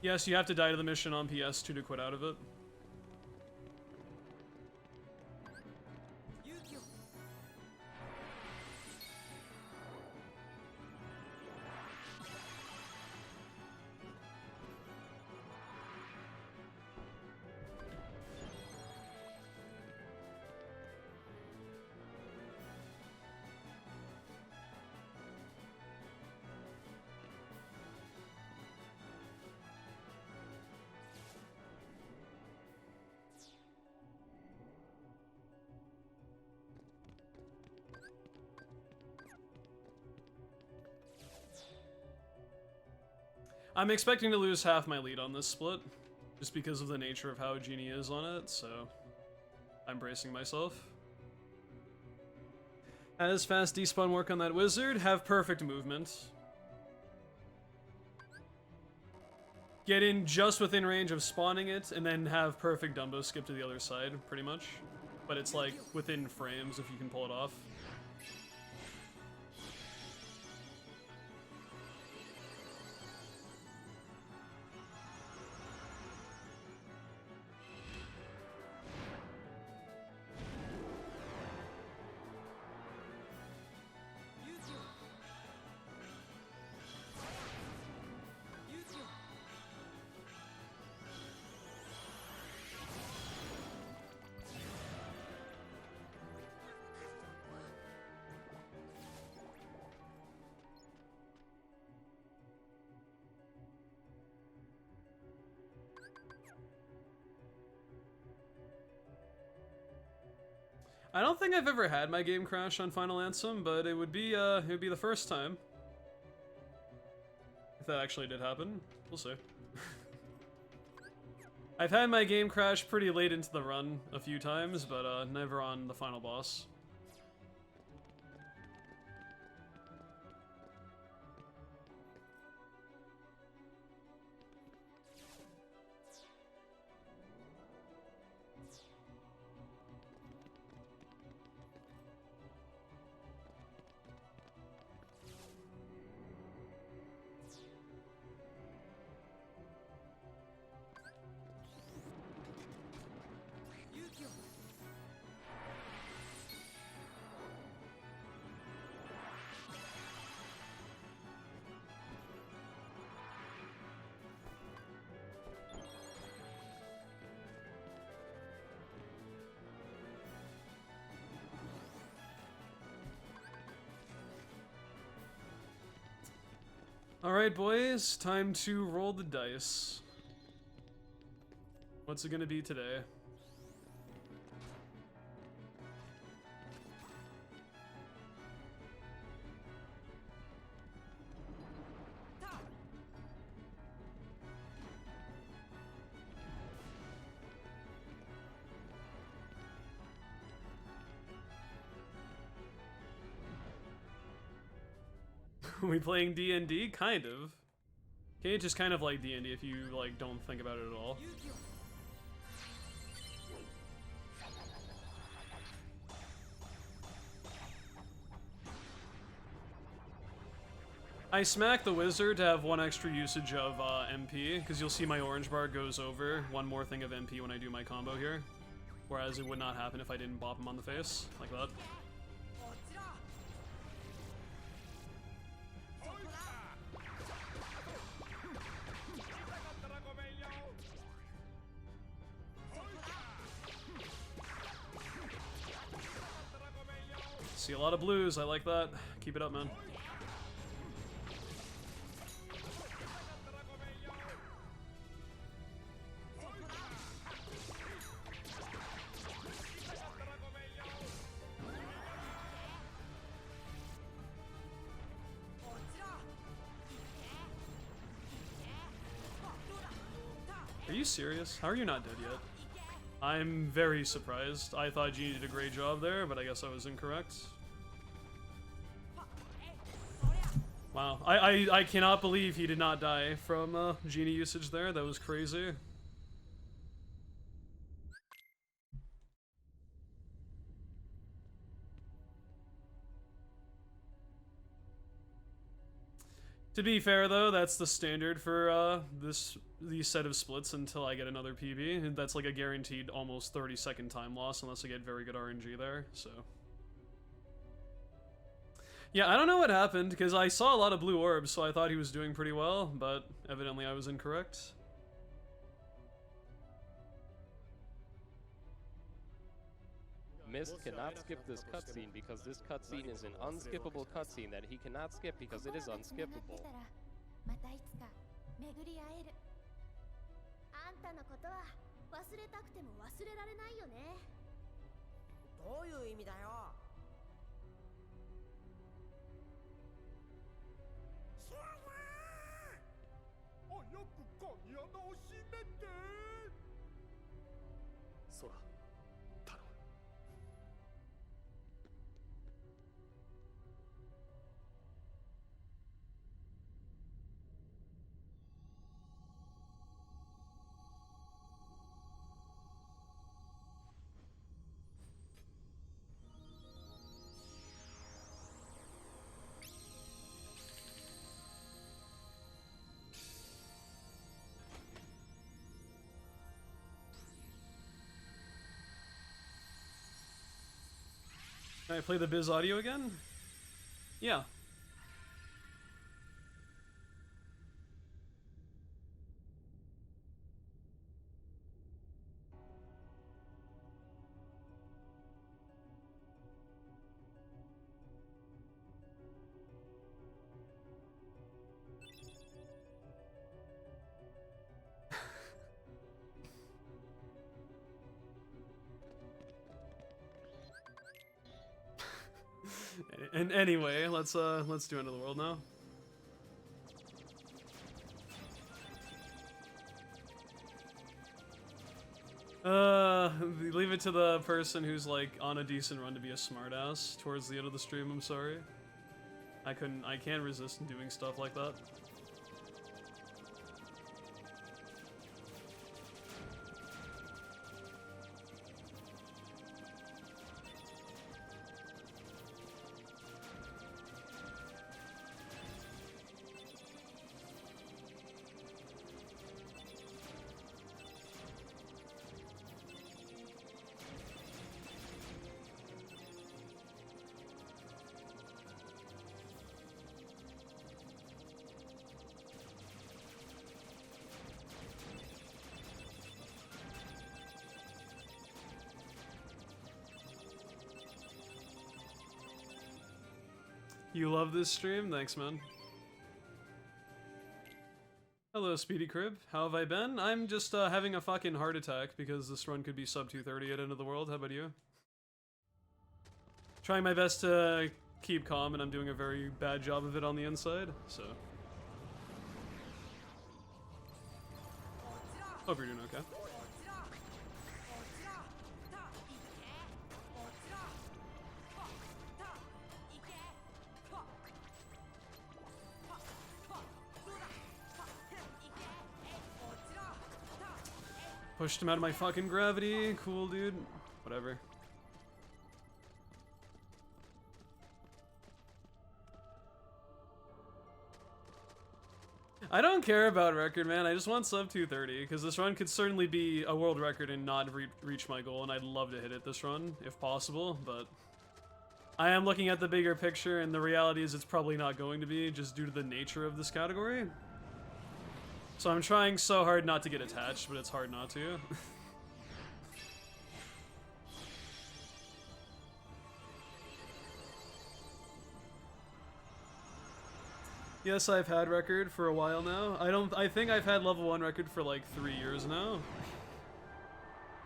Yes, you have to die to the mission on PS2 to quit out of it. I'm expecting to lose half my lead on this split, just because of the nature of how Genie is on it, so I'm bracing myself. As fast despawn work on that wizard, have perfect movement. Get in just within range of spawning it, and then have perfect Dumbo skip to the other side, pretty much. But it's like within frames if you can pull it off. I don't think I've ever had my game crash on Final Ansem, but it would be the first time. If that actually did happen, we'll see. I've had my game crash pretty late into the run a few times, but never on the final boss. Alright, boys, time to roll the dice. What's it gonna be today? We playing D&D? Kind of. Okay, just kind of like D&D if you like don't think about it at all. I smack the wizard to have one extra usage of MP, because you'll see my orange bar goes over one more thing of MP when I do my combo here. Whereas it would not happen if I didn't bop him on the face, like that. See a lot of blues, I like that. Keep it up, man. Are you serious? How are you not dead yet? I'm very surprised. I thought Genie did a great job there, but I guess I was incorrect. Wow, I cannot believe he did not die from Genie usage there. That was crazy. To be fair though, that's the standard for these set of splits until I get another PB. And that's like a guaranteed almost 30-second time loss unless I get very good RNG there, so. Yeah, I don't know what happened, because I saw a lot of blue orbs, so I thought he was doing pretty well, but evidently I was incorrect. Mist cannot skip this cutscene because this cutscene is an unskippable cutscene that he cannot skip because it is unskippable. またいつか巡り会える。あんたのことは忘れたくても忘れられないよね。どういう意味だよ。シュワー。早く鍵穴を閉めて。空、頼む。Can I play the Biz audio again? Yeah. And anyway, let's do End of the World now. Leave it to the person who's like on a decent run to be a smartass towards the end of the stream. I'm sorry. I can't resist doing stuff like that. You love this stream? Thanks, man. Hello, Speedy Crib. How have I been? I'm just having a fucking heart attack because this run could be sub 230 at End of the World. How about you? Trying my best to keep calm, and I'm doing a very bad job of it on the inside, so. Hope you're doing okay. Pushed him out of my fucking gravity. Cool, dude. Whatever. I don't care about record, man. I just want sub 230, because this run could certainly be a world record and not reach my goal, and I'd love to hit it this run, if possible, but I am looking at the bigger picture, and the reality is it's probably not going to be, just due to the nature of this category. So I'm trying so hard not to get attached, but it's hard not to. Yes, I've had record for a while now. I think I've had level 1 record for like 3 years now.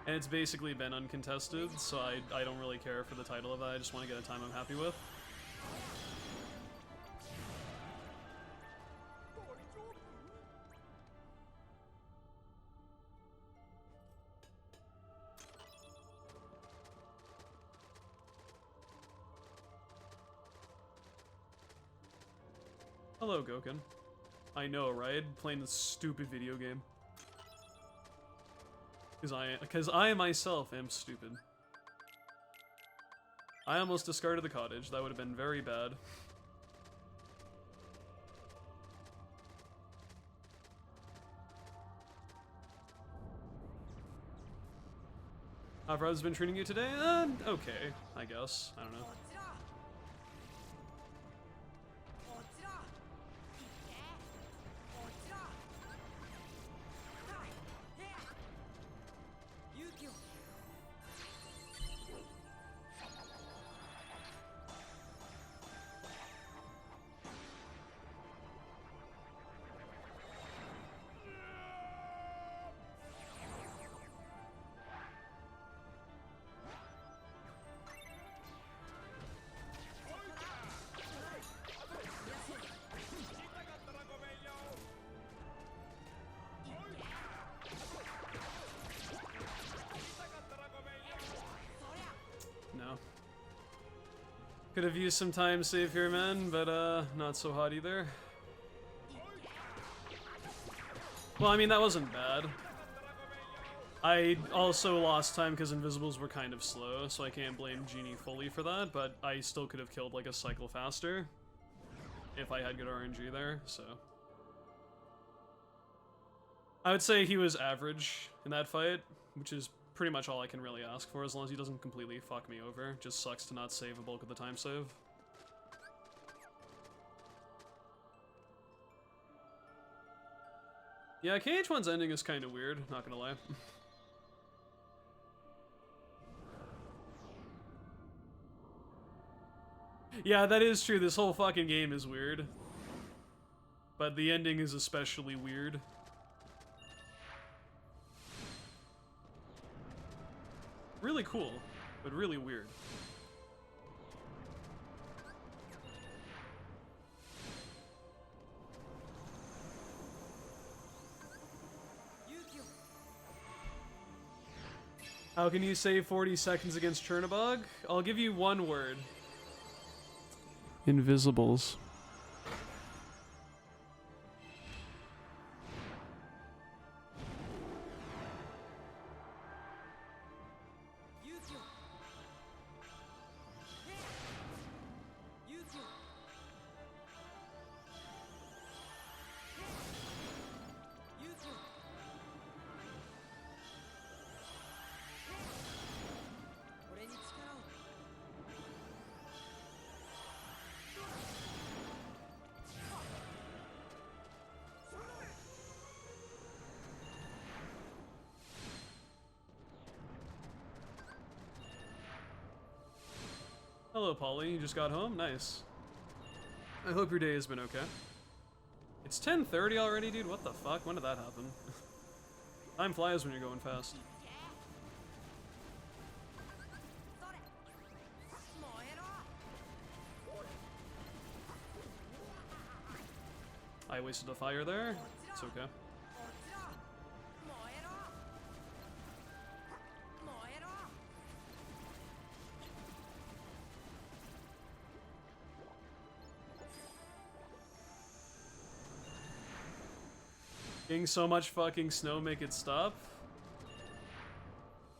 And it's basically been uncontested, so I don't really care for the title of it. I just want to get a time I'm happy with. Hello, Goken. I know, right? Playing this stupid video game. Because I myself am stupid. I almost discarded the cottage. That would have been very bad. How Rob's been treating you today? Okay, I guess. I don't know. こちらいけこちらはいへっ勇気を No. Could have used some time save here, man, but not so hot either. Well, I mean, that wasn't bad. I also lost time because invisibles were kind of slow, so I can't blame Genie fully for that, but I still could have killed like a cycle faster if I had good RNG there, so. I would say he was average in that fight, which is pretty much all I can really ask for, as long as he doesn't completely fuck me over. Just sucks to not save a bulk of the time save. Yeah, KH1's ending is kind of weird, not gonna lie. Yeah, that is true, this whole fucking game is weird. But the ending is especially weird. Really cool, but really weird. How can you save 40 seconds against Chernobog? I'll give you one word. Invisibles. Hello, Polly. You just got home? Nice. I hope your day has been okay. It's 10:30 already, dude? What the fuck? When did that happen? Time flies when you're going fast. I wasted a fire there. It's okay. Getting so much fucking snow, make it stop?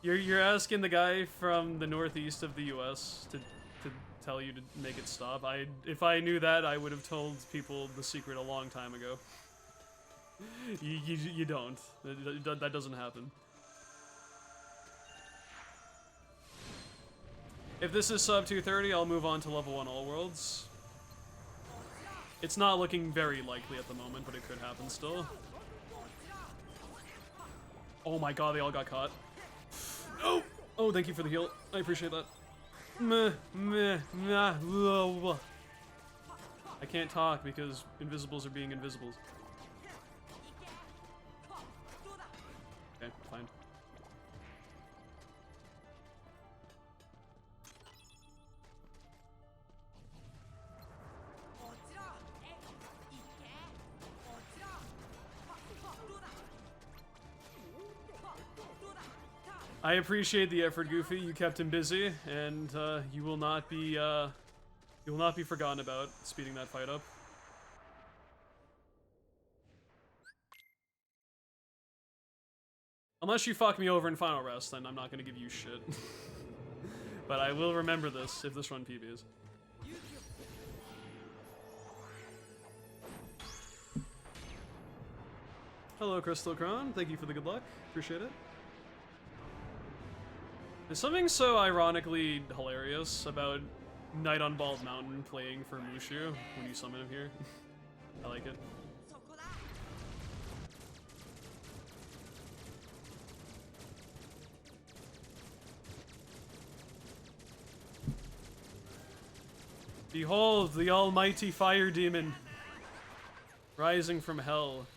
You're asking the guy from the northeast of the US to tell you to make it stop? If I knew that, I would have told people the secret a long time ago. You don't. That doesn't happen. If this is sub 230, I'll move on to level 1 all worlds. It's not looking very likely at the moment, but it could happen still. Oh my god, they all got caught. Oh! Oh, thank you for the heal. I appreciate that. I can't talk because invisibles are being invisibles. Okay, fine. I appreciate the effort, Goofy. You kept him busy, and you will not be forgotten about speeding that fight up. Unless you fuck me over in Final Rest, then I'm not gonna give you shit. But I will remember this if this run PBs. Hello, Crystal Crown. Thank you for the good luck. Appreciate it. There's something so ironically hilarious about Knight on Bald Mountain playing for Mushu when you summon him here. I like it. そこだ Behold, the almighty fire demon rising from hell.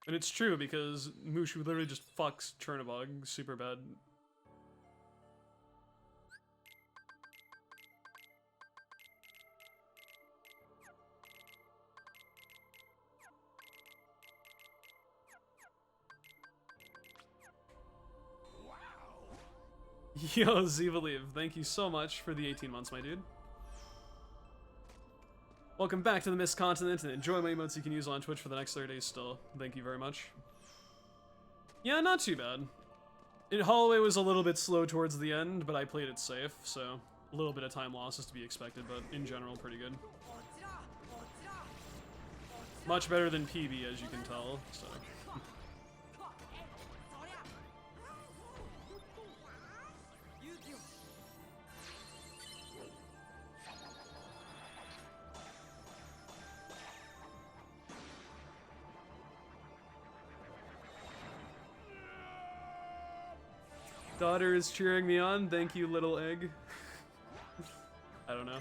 And it's true because Mushu literally just fucks Chernobog super bad. Yo, Zevaliv, thank you so much for the 18 months, my dude. Welcome back to the Mist Continent, and enjoy my emotes you can use on Twitch for the next 30 days still. Thank you very much. Yeah, not too bad. Holloway was a little bit slow towards the end, but I played it safe, so a little bit of time loss is to be expected, but in general, pretty good. こちらこちら Much better than PB, as you can tell, so... こえそりゃ勇気を Daughter is cheering me on, thank you, little egg. I don't know.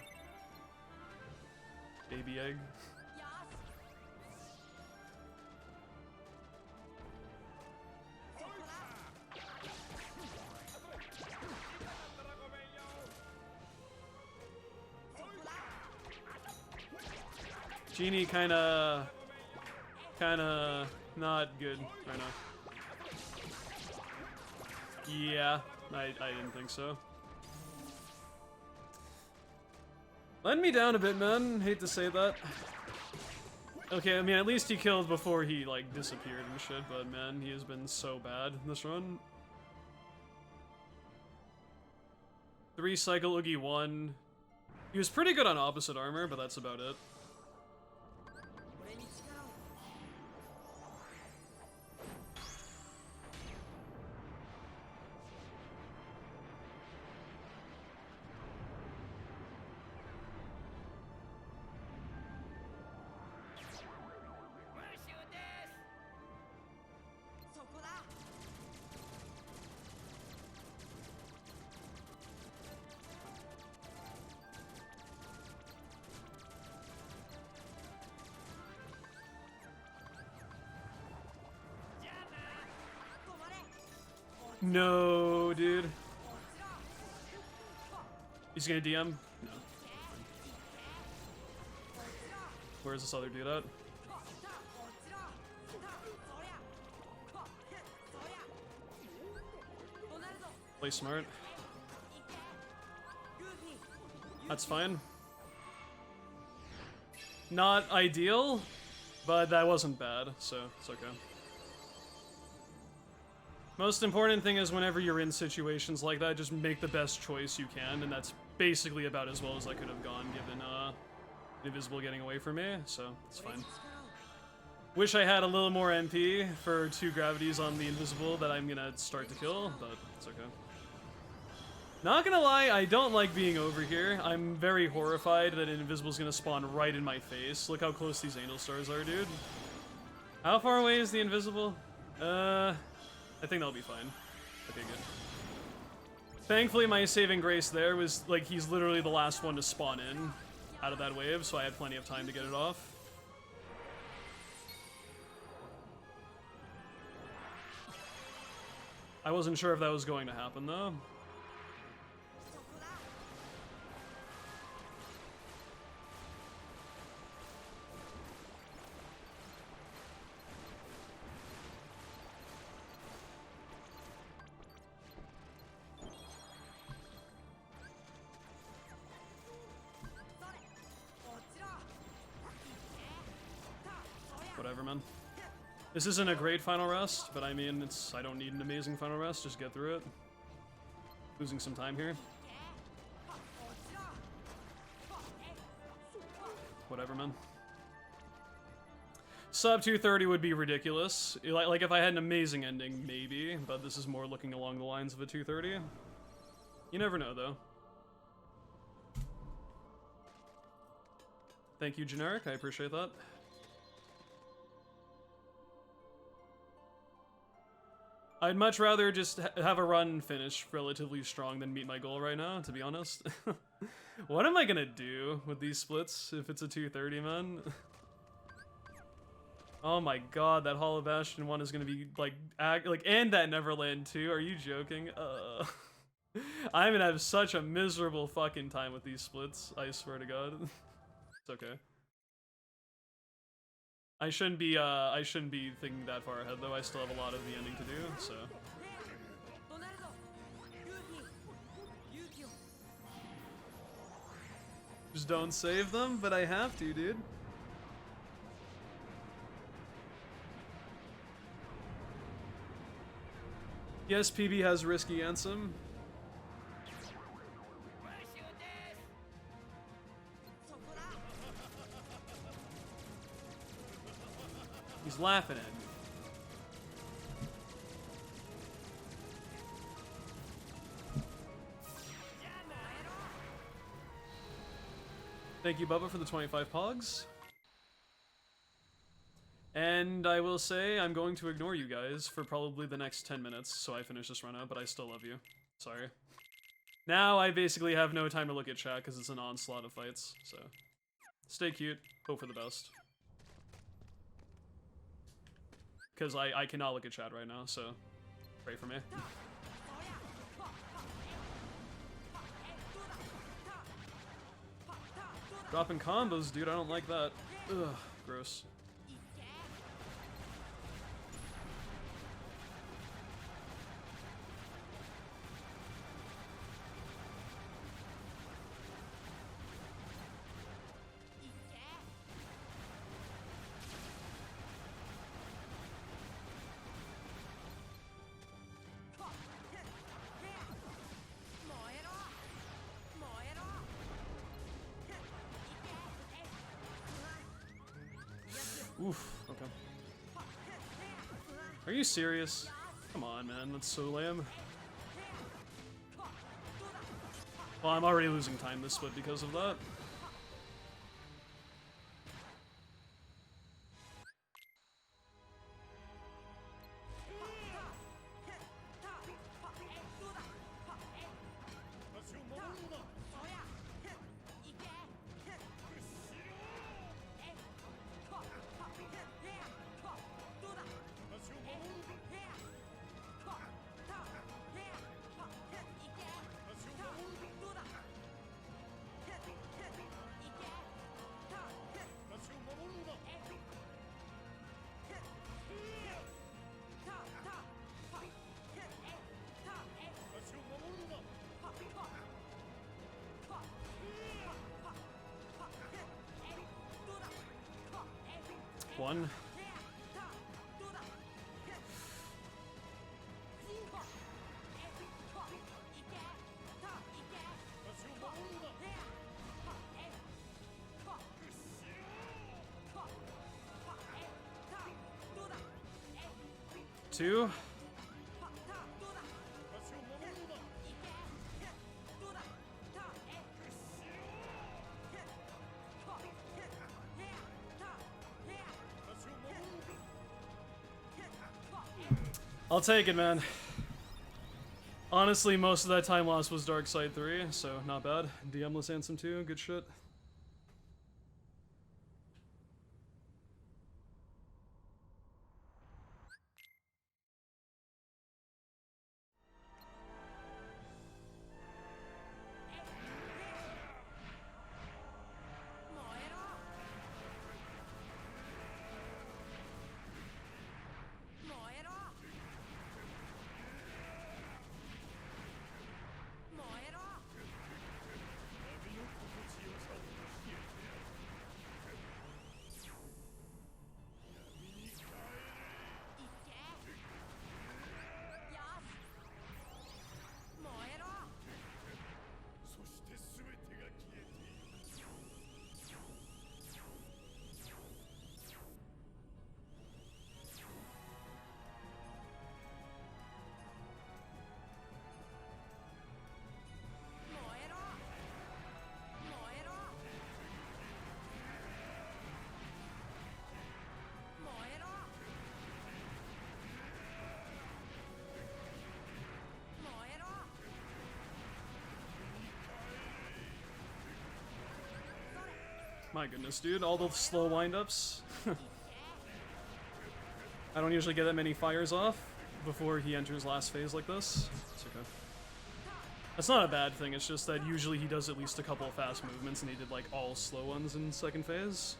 Baby egg. よし Genie kinda not good right now. Yeah, I didn't think so. Letting me down a bit, man. Hate to say that. Okay, I mean, at least he killed before he, like, disappeared and shit, but man, he has been so bad this run. 3 cycle Oogie 1. He was pretty good on opposite armor, but that's about it. 俺に力を そこだ No, dude. He's gonna DM? No. Where's this other dude at? Play smart. That's fine. Not ideal, but that wasn't bad, so it's okay. Most important thing is whenever you're in situations like that, just make the best choice you can, and that's basically about as well as I could have gone given Invisible getting away from me, so it's fine. Wish I had a little more MP for 2 gravities on the Invisible that I'm gonna start to kill, but it's okay. Not gonna lie, I don't like being over here. I'm very horrified that an Invisible's gonna spawn right in my face. Look how close these Angel Stars are, dude. How far away is the Invisible? I think that'll be fine. Okay, good. Thankfully, my saving grace there was, like, he's literally the last one to spawn in out of that wave, so I had plenty of time to get it off. I wasn't sure if that was going to happen, though. Whatever, man. This isn't a great final rest, but I mean, I don't need an amazing final rest, just get through it. Losing some time here. Whatever, man. Sub 230 would be ridiculous. Like if I had an amazing ending, maybe, but this is more looking along the lines of a 230. You never know, though. Thank you, Generic. I appreciate that. I'd much rather just have a run finish relatively strong than meet my goal right now, to be honest. What am I gonna do with these splits if it's a 230, man? Oh my god, that Hollow Bastion one is gonna be like, and that Neverland too. Are you joking? I'm gonna have such a miserable fucking time with these splits. I swear to God. It's okay. I shouldn't be thinking that far ahead though. I still have a lot of the ending to do, so. Just don't save them, but I have to, dude. Yes, PB has Risky Ansem. He's laughing at me. Thank you, Bubba, for the 25 pogs. And I will say I'm going to ignore you guys for probably the next 10 minutes so I finish this run out, but I still love you. Sorry. Now I basically have no time to look at chat because it's an onslaught of fights, so. Stay cute. Hope for the best. Because I cannot look at chat right now, so pray for me. Dropping combos, dude, I don't like that. Ugh, gross. Oof, okay. Are you serious? Come on, man, that's so lame. Well, I'm already losing time this split because of that. One. Two. I'll take it, man. Honestly, most of that time lost was Dark Side 3, so not bad. DM-less Ansem 2, good shit. My goodness, dude, all those slow windups. I don't usually get that many fires off before he enters last phase like this. It's okay. That's not a bad thing, it's just that usually he does at least a couple of fast movements and he did like all slow ones in second phase.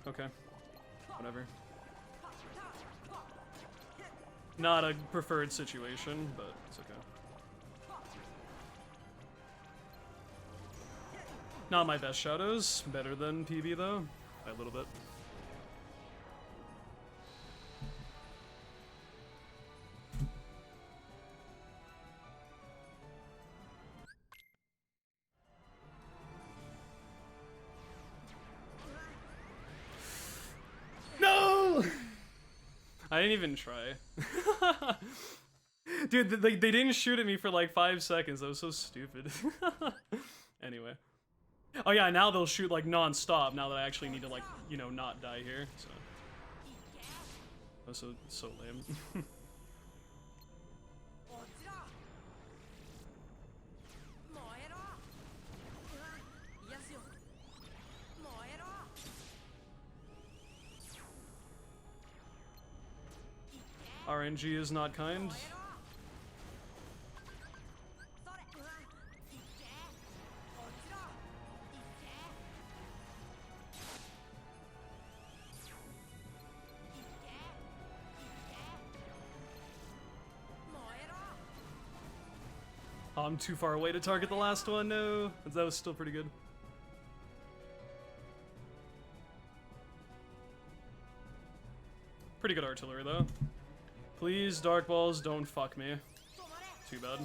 Okay. Whatever. Not a preferred situation, but it's okay. Not my best shadows. Better than PB though, by a little bit. No! I didn't even try. Dude, they didn't shoot at me for like 5 seconds. That was so stupid. Anyway. Oh yeah, now they'll shoot like non-stop now that I actually need to like, you know, not die here, so. That was so lame. RNG is not kind. Oh, I'm too far away to target the last one, no. That was still pretty good. Pretty good artillery though. Please, Dark Balls, don't fuck me. Too bad.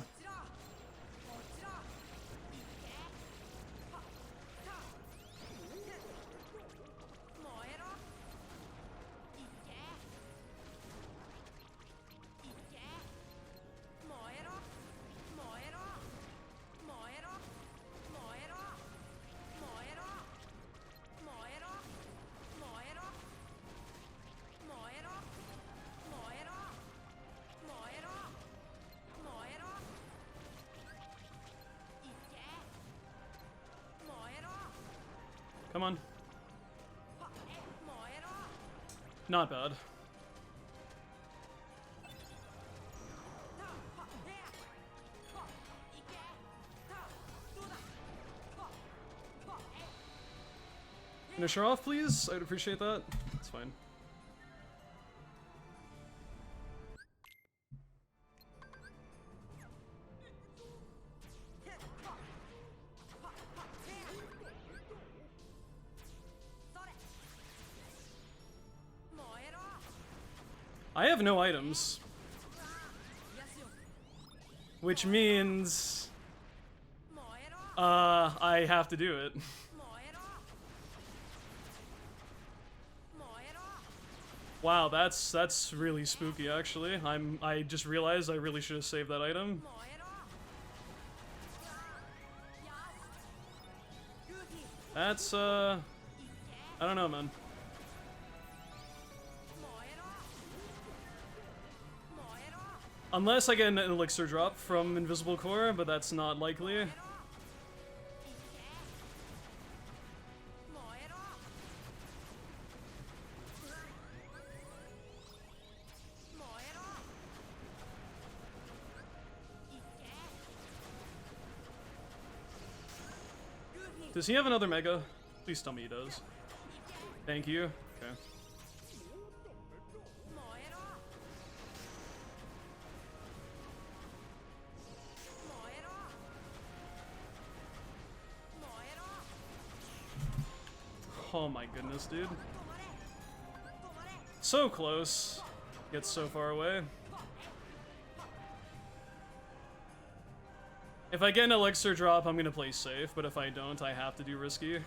Come on. Not bad. Finisher off, please. I'd appreciate that. It's fine. I have no items. Which means... I have to do it. Wow, that's really spooky actually. I just realized I really should have saved that item. That's I don't know, man. Unless I get an elixir drop from Invisible Core, but that's not likely. Does he have another Mega? Please tell me he does. Thank you. Okay. Oh my goodness, dude. So close. Gets so far away. If I get an elixir drop, I'm gonna play safe, but if I don't, I have to do risky.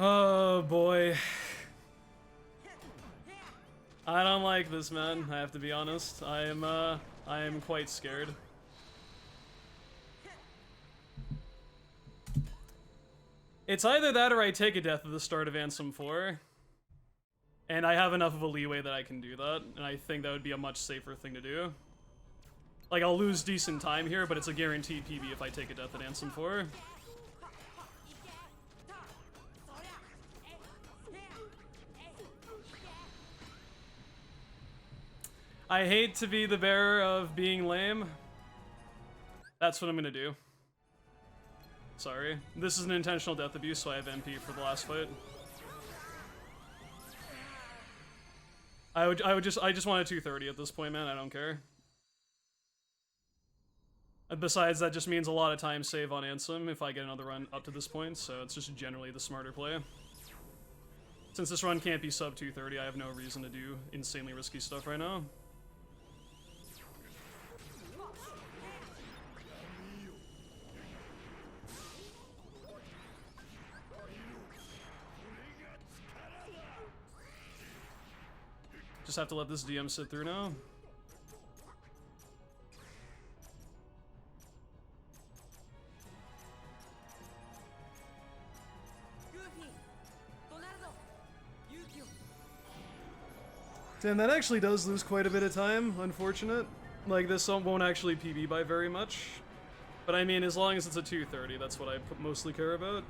Oh boy. I don't like this, man. I have to be honest. I am quite scared. It's either that or I take a death at the start of Ansem 4. And I have enough of a leeway that I can do that, and I think that would be a much safer thing to do. Like, I'll lose decent time here, but it's a guaranteed PB if I take a death at Ansem 4. I hate to be the bearer of being lame. That's what I'm gonna do. Sorry. This is an intentional death abuse, so I have MP for the last fight. I just want a 230 at this point, man. I don't care. And besides, that just means a lot of time save on Ansem if I get another run up to this point, so it's just generally the smarter play. Since this run can't be sub 230, I have no reason to do insanely risky stuff right now. Just have to let this DM sit through now. Damn, that actually does lose quite a bit of time, unfortunate. Like, this won't actually PB by very much. But I mean, as long as it's a 230, that's what I mostly care about.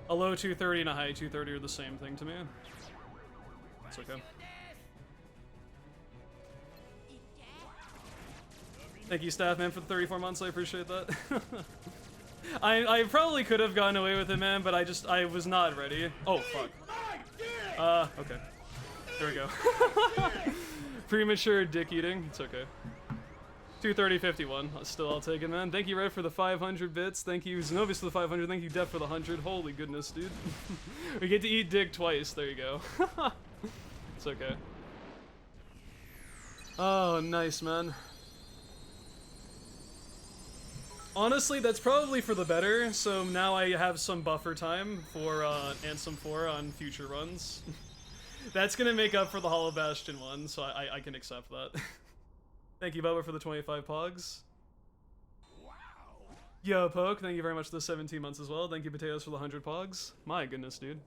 A low 230 and a high 230 are the same thing to me. It's okay. Thank you, staff man, for the 34 months. I appreciate that. I probably could have gotten away with it, man, but I was not ready. Oh, fuck. Okay. There we go. Premature dick eating. It's okay. 230.51. Still, I'll take it, man. Thank you, Red, for the 500 bits. Thank you, Xenobius, for the 500. Thank you, Def, for the 100. Holy goodness, dude. We get to eat dick twice. There you go. It's okay. Oh, nice, man. Honestly, that's probably for the better, so now I have some buffer time for Ansem 4 on future runs. That's gonna make up for the Hollow Bastion one, so I can accept that. Thank you, Bubba, for the 25 pogs. Wow. Yo, Poke, thank you very much for the 17 months as well. Thank you, Potatoes, for the 100 pogs. My goodness, dude.